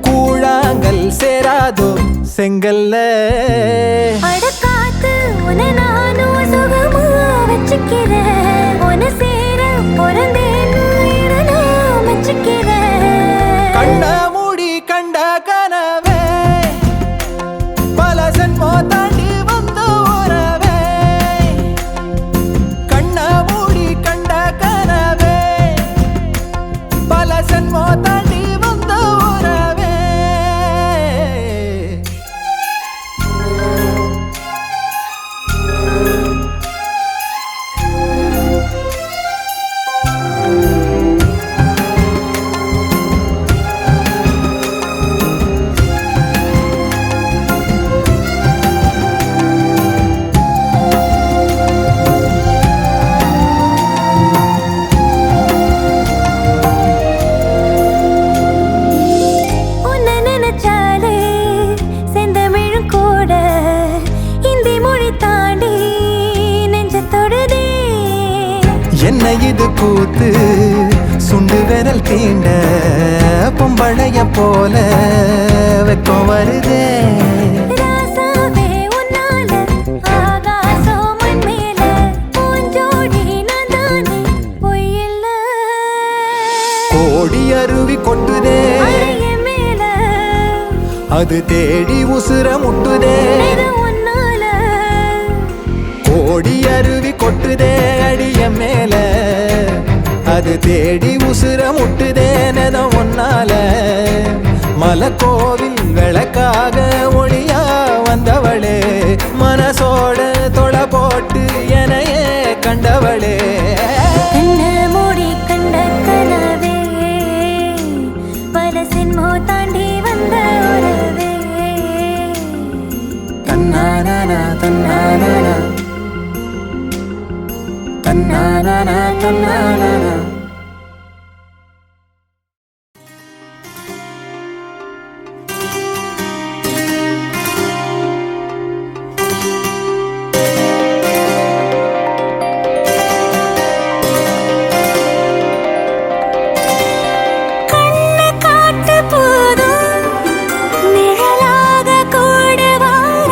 கூழாங்கல் சேராதோ செங்கல்ல அடக்காத்து உன நானும் சுகமா வச்சுக்கிறேன் உன சேர பிறந்தேன்னு நான் வச்சுக்கிறேன் கண்ண மூடி கண்ட கனவே பல சென்மோ தாண்டி வந்த உறவே கண்ண மூடி கண்ட கனவே பல சென்மோ தாண்டி வந்த உறவே என்ன இது கூத்து சுண்டு விரல் தீண்ட பொம்பளைய போல வெக்கம் வருதே ராசாவே உன்னால ஆகாசம் மண் மேல பூஞ்சோடி நான் தானே பொய்யில்ல கோடி அருவி கொட்டுதே அடைய மேல அது தேடி உசுர முட்டுதே இது உன்னால கோடி அருவி கொட்டுதே அடிய மேல அது தேடி உசுர முட்டுதே நெதம் ஒன்னால மலக்கோவில் விளக்காக ஒளியா வந்தவளே மனசோட தொலை போட்டு எனையே கண்டவளே கண்ண மூடி கண்ட கனவே பல சின்மோ தாண்டி வந்த உறவே தன்னானா தன்னானா தன்னானா தன்னானா கண்ண காட்டு போதும் நிழலாக கூட வார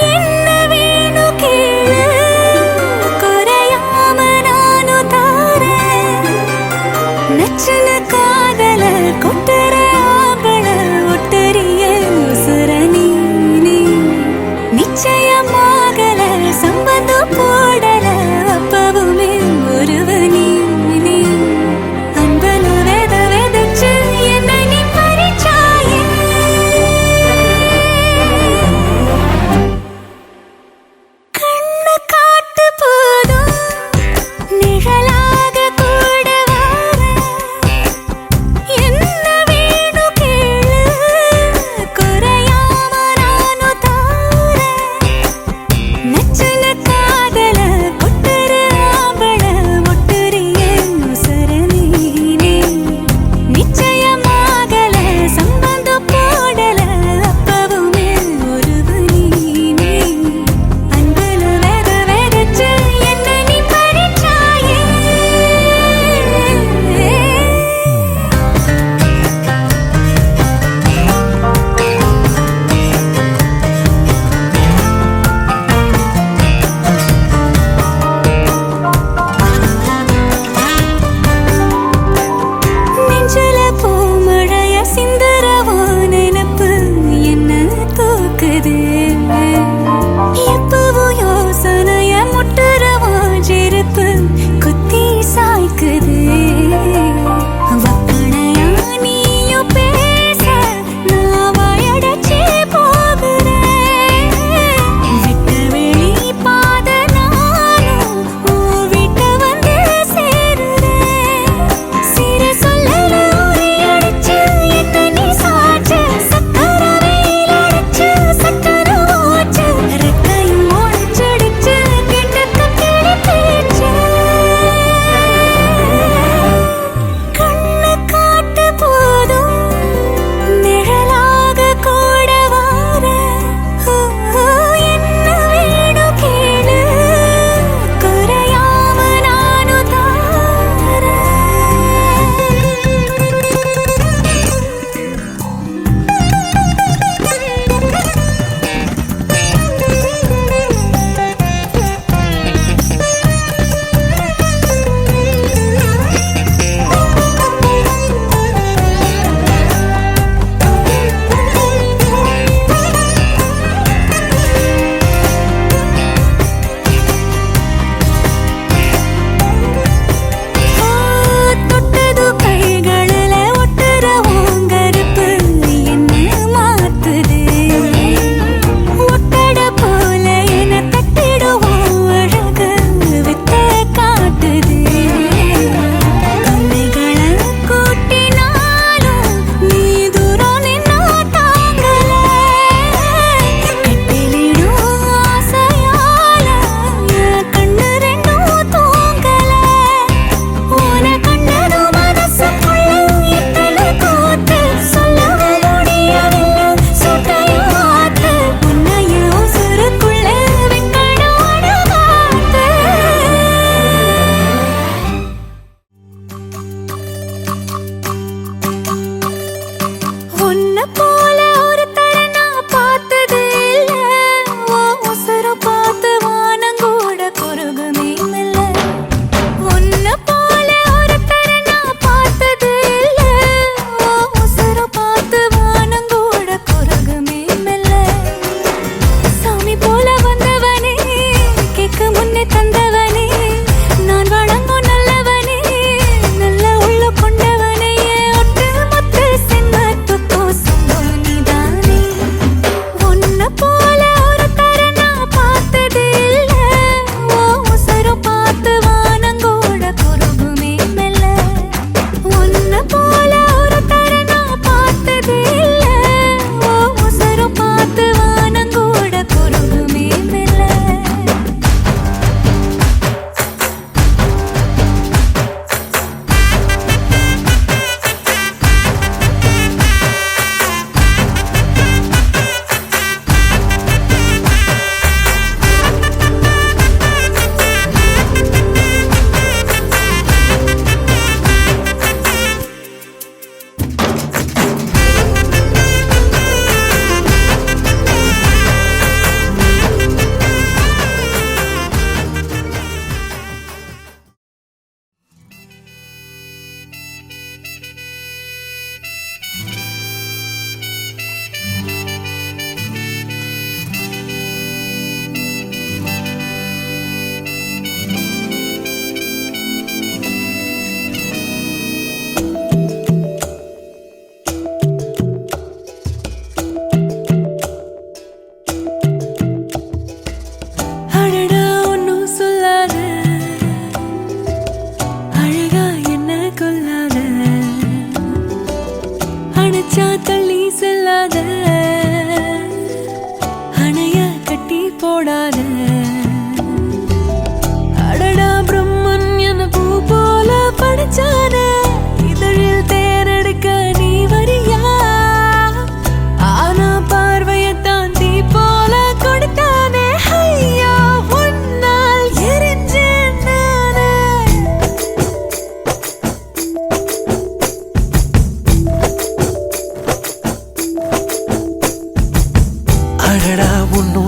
என்ன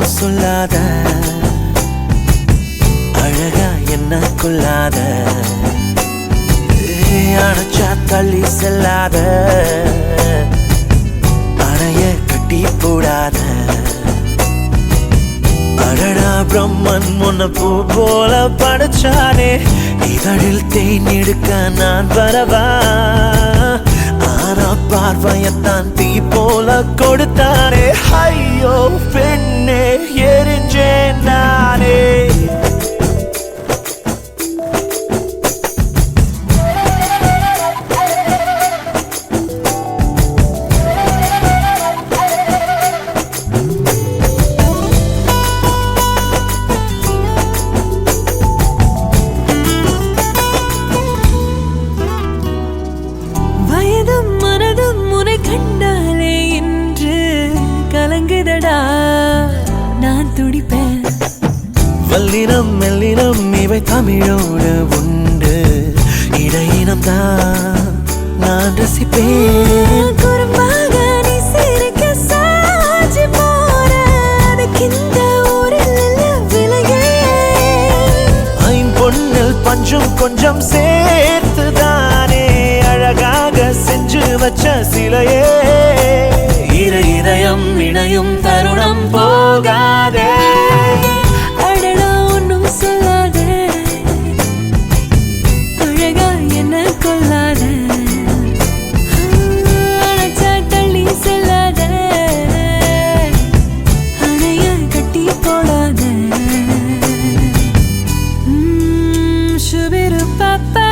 ஒன்னும் சொல்லாத அழகா என்ன கொள்ளாத அணைச்சா தள்ளி செல்லாத அணைய கட்டி போடாத அடடா பிரம்மன் முன்ன பூ போல படைச்சானே இதழில் தேன் எடுக்க நான் வரவா ஆனா பார்வையத்தான் தீ போல கொடுத்தானே ஐயோ பெண்ணே எரிஞ்சேன் நானே கண்டாலே என்று கலங்குதடா நான் துடிப்பேன் வல்லினம் மெல்லினம் இவை தமிழோடு உண்டு இடையினம் தான் நான் ரசிப்பேன் குறும்பாக நீ சிரிக்க சாட்சி போற அதுக்கு இந்த ஊரில் விலையே ஐம்பொன்னில் பஞ்சும் கொஞ்சம் சேர்த்துதானே அழகாக செஞ்சு வச்ச சிலையே இதயம் இணையும் தருணம் போகாதே அடடா ஒன்னும் சொல்லாத அழகா என்ன கொள்ளாத அணைச்சா தள்ளி செல்லாத அணைய கட்டி போடாத சுபிரு பாப்பா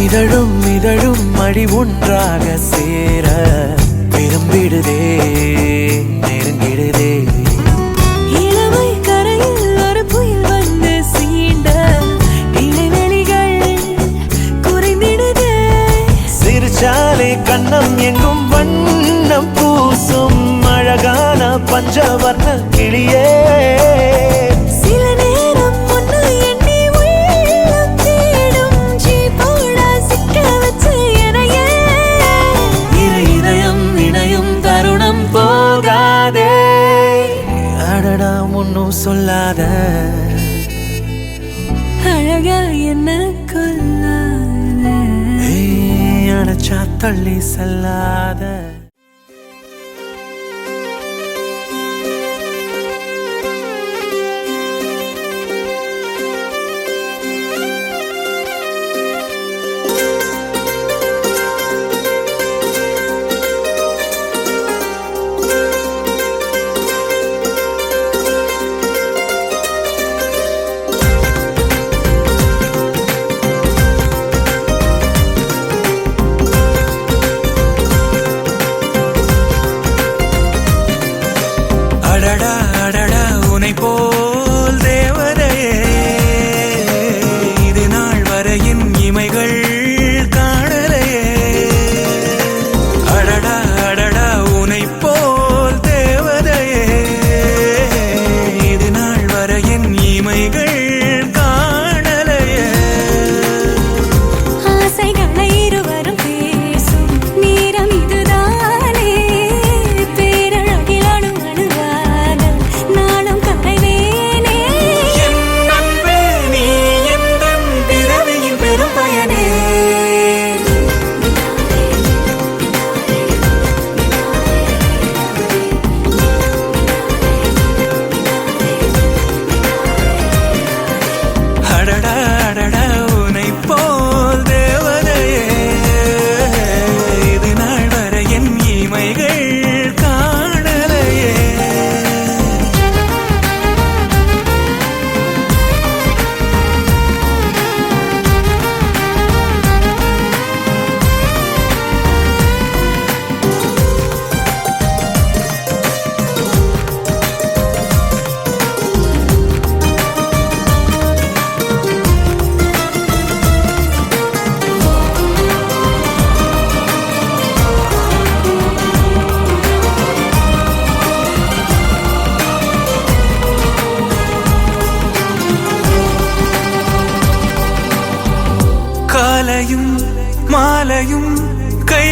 இதழும் இதழும் அடி ஒன்றாக சேர விரும்பிடுதே நெருங்கிடுதே இளமை கரையில் ஒரு புயல் வந்து சீண்ட இடைவெளிகள் குறைந்திடுதே சிரிச்சாலே கண்ணம் எங்கும் வண்ணம் பூசும் அழகான பஞ்சவர்ண கிளியே சில நேரம் ஒன்று எண்ணி உள்ளம் தேடும் ஜீவோடா சிக்க வச்சு எனையே இதயம் இணையும் தருணம் போகாதே அடடா ஒன்னும் சொல்லாத அழகா என்ன கொள்ளாத அணைச்சா தள்ளி செல்லாத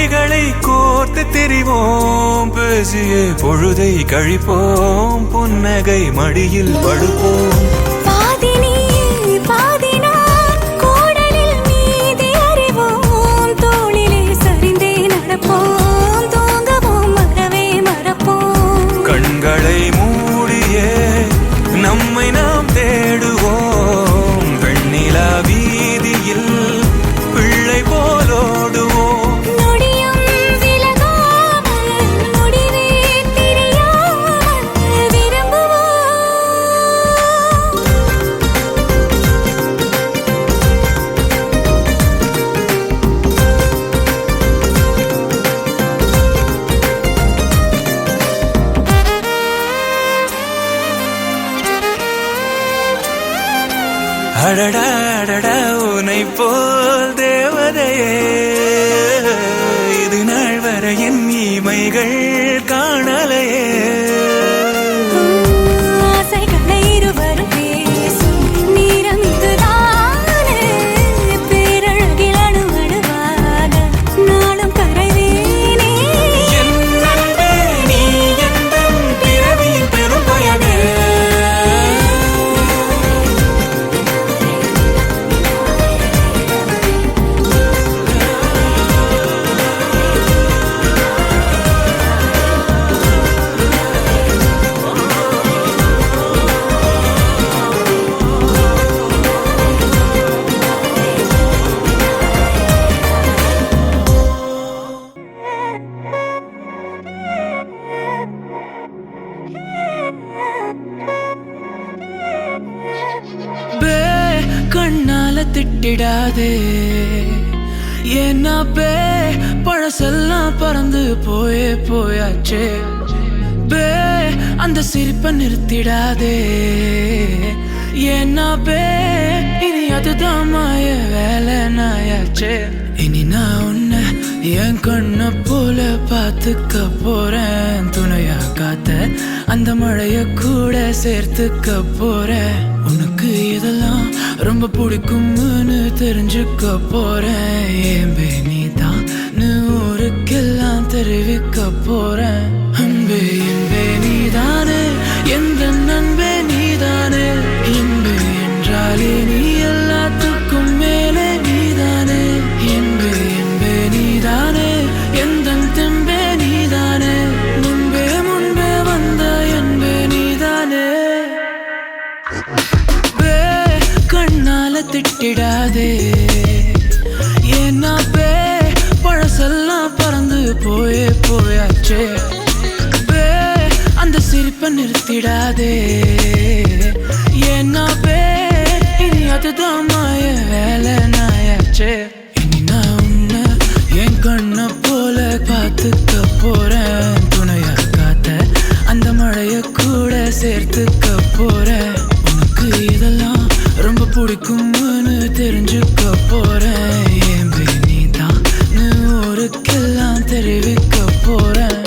மொழிகளை கோர்த்து திரிவோம், பேசியே பொழுதை கழிப்போம், புன்னகை மடியில் படுப்போம். பாதி நீ பாதி நான், கோடலில் மீதி அறிவோம், தோளிலே சரிந்தே நடப்போம், தூங்கவும் மறவே மறப்போம். கண்களை மூடியே நம்மை நாம் தேடுவோம், வெண்ணிலா வீதியில் பிள்ளை போலோடுவோம். நொடியும் விலகாமல், முடிவே தெரியாமல் விரும்புவோம். அடடா அடடா உனை போல் தேவதையே, இது நாள் வரை என் இமைகள் காணலையே. ஆசைகளை இருவரும் பேசும் நேரம் இதுதானே, பேரழகில் அணுவணுவாக நாளும் கரைவேனே. என் அன்பே, நீ எந்தன் பிறவியின் பெரும் பயனே. பே கண்ணால திட்டிடாதே, ஏன்னா பே பழசெல்லாம் பறந்து போயே போயாச்சே. பே அந்த சிரிப்பை நிறுத்திடாதே, ஏன்னா பே இனி அதுதான் மாய வேலை நாயாச்சே. இனி நான் உன்னை என் கண்ணை போல பார்த்துக்க போறேன், துணையா காத்த அந்த மழைய கூட சேர்த்துக்க போறேன். உனக்கு இதெல்லாம் ரொம்ப பிடிக்கும்னு தெரிஞ்சுக்க போறேன், ஏம்பே நீ தான் ஊருக்கெல்லாம் தெரிவிக்க போறேன். அன்பே என்பே நீதானே, எந்த நண்பே நீதானே, என்பே என்றாலே நீ எல்லாத்துக்கும் மேலே நீதானே. என்பே என்பே நீதானே, எந்த தெம்பே நீதானே, முன்பே முன்பே வந்த என்பே நீதானே. பே கண்ணால திட்டிடாதே, ஏன்னா பே பழசெல்லாம் பறந்து போயே போயாச்சே. பே அந்த சிரிப்பை நிறுத்திடாதே, ஏன்னா பே இனி அதுதான் மாய வேலை நாயாச்சே. இனி நான் உன்னை என் கண்ணை போல பார்த்துக்க போறேன், துணையா காத்த அந்த மழைய கூட சேர்த்துக்க போறேன். உனக்கு இதெல்லாம் ரொம்ப பிடிக்கும்னு தெரிஞ்சுக்க போறேன், ஏம்பே நீ தான் ஊருக்கெல்லாம் தெரிவிக்க போறேன்.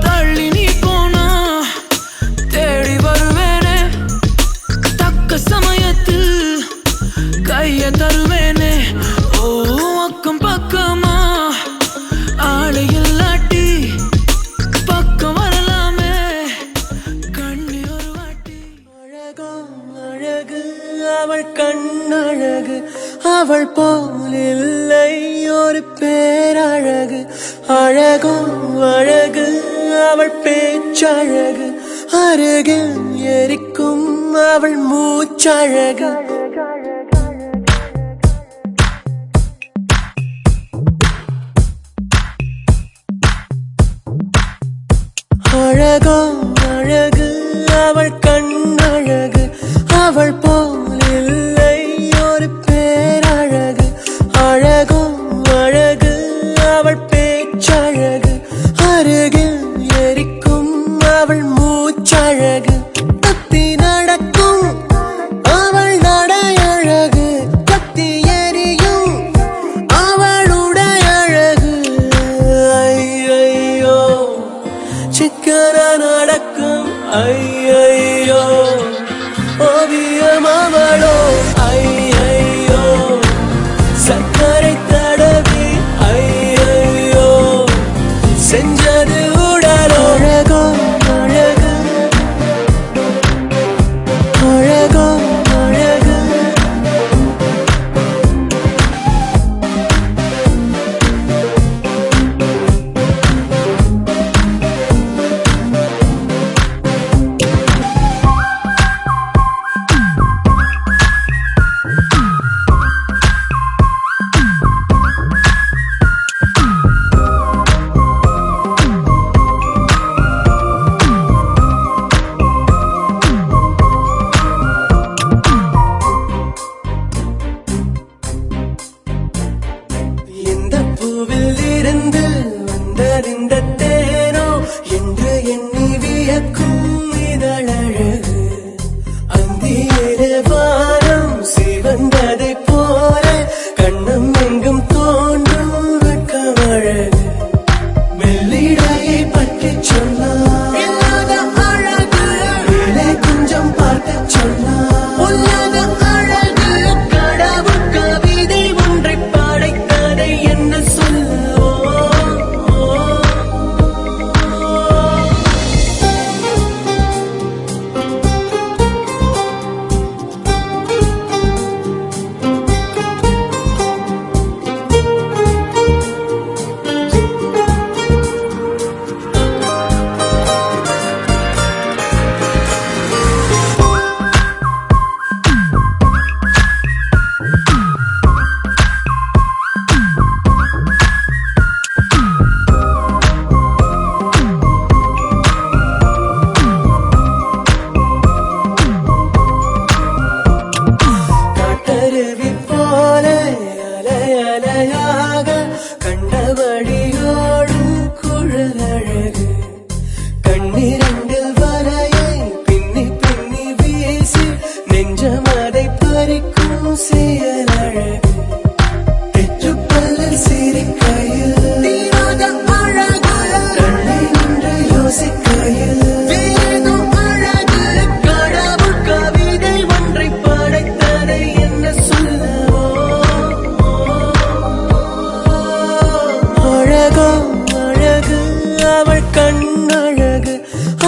தள்ளி நீ போனா தேடி வருவேனே, தக்க சமயத்தில் கைய தருவேனே. ஓ அக்கம் பக்கமா ஆளை இல்லாட்டி பக்கம் வரலாமே, கண்ணி ஒரு வாட்டி. அழகோ அழகு அவள் கண்ணழகு, அவள் போல் இல்லை ஒரு பேரழகு. அழகோ அழகு அவள் பேச்சழகு, அருகில் எரிக்கும் அவள் மூச்சழகு. அழகோ அழகு அவள் கண்ணழகு, அவள் போல் இல்லை ஒரு பேரழகு. அழகோ அழகு அவள் பேச்சழகு, அருகில் எரிக்கும் அவள் மூச்சழகு. தப்பி நடக்கும் அவள் நடையழகு,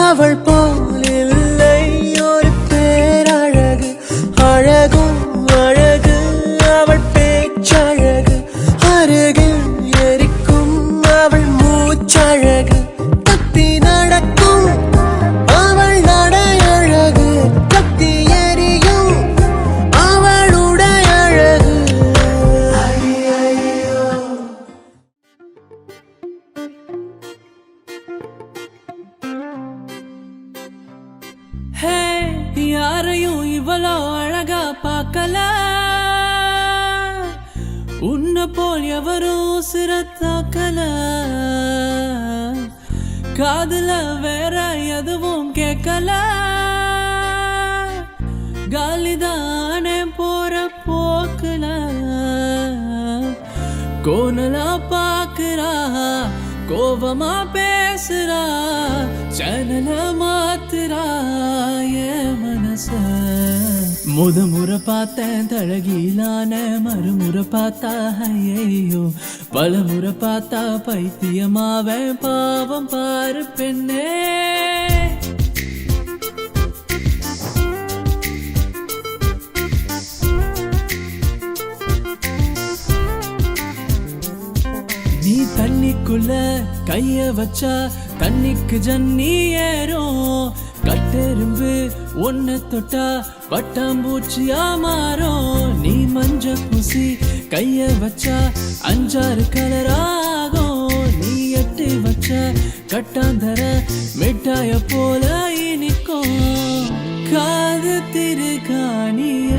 அவள் போல் இல்லை ஒரு பேரழகு அழகும் அழகு அவள் பேச்சழகு அருகில் எரிக்கும் அவள் மூச்சழகு தப்பி நடக்கும் அவள் நடையழகு கத்தி எரியும் அவளுடைய அழகு யாரையும் இவ்வளோ அழகா பார்க்கல உன்னை போல் எவரும் சிரத்தாக்கல காதுல வேற எதுவும் கேட்கல காலிதானே போற போக்குல கோனலா பாக்குறா கோபமா பேசுறா சேனல மாத்துறா என் மனச முறை பார்த்தேன் தழகிலான மறுமுறை பார்த்தா ஐயோ பலமுறை பார்த்தா பைத்தியமாவேன் பாவம் பாரு பெண்ணே நீ தண்ணிக்குள்ள கைய வச்சா தண்ணிக்கு ஜன்னி ஏறும் கட்டெரும்பு ஒன்ன தொட்டா பட்டாம்பூச்சியா மாறும் நீ மஞ்ச பூசி கைய வச்சா 5-6 கலராகும் நீ எட்டு வச்ச கட்டாந்தர மிட்டாய போல இனிக்கும் காது திருகாணிய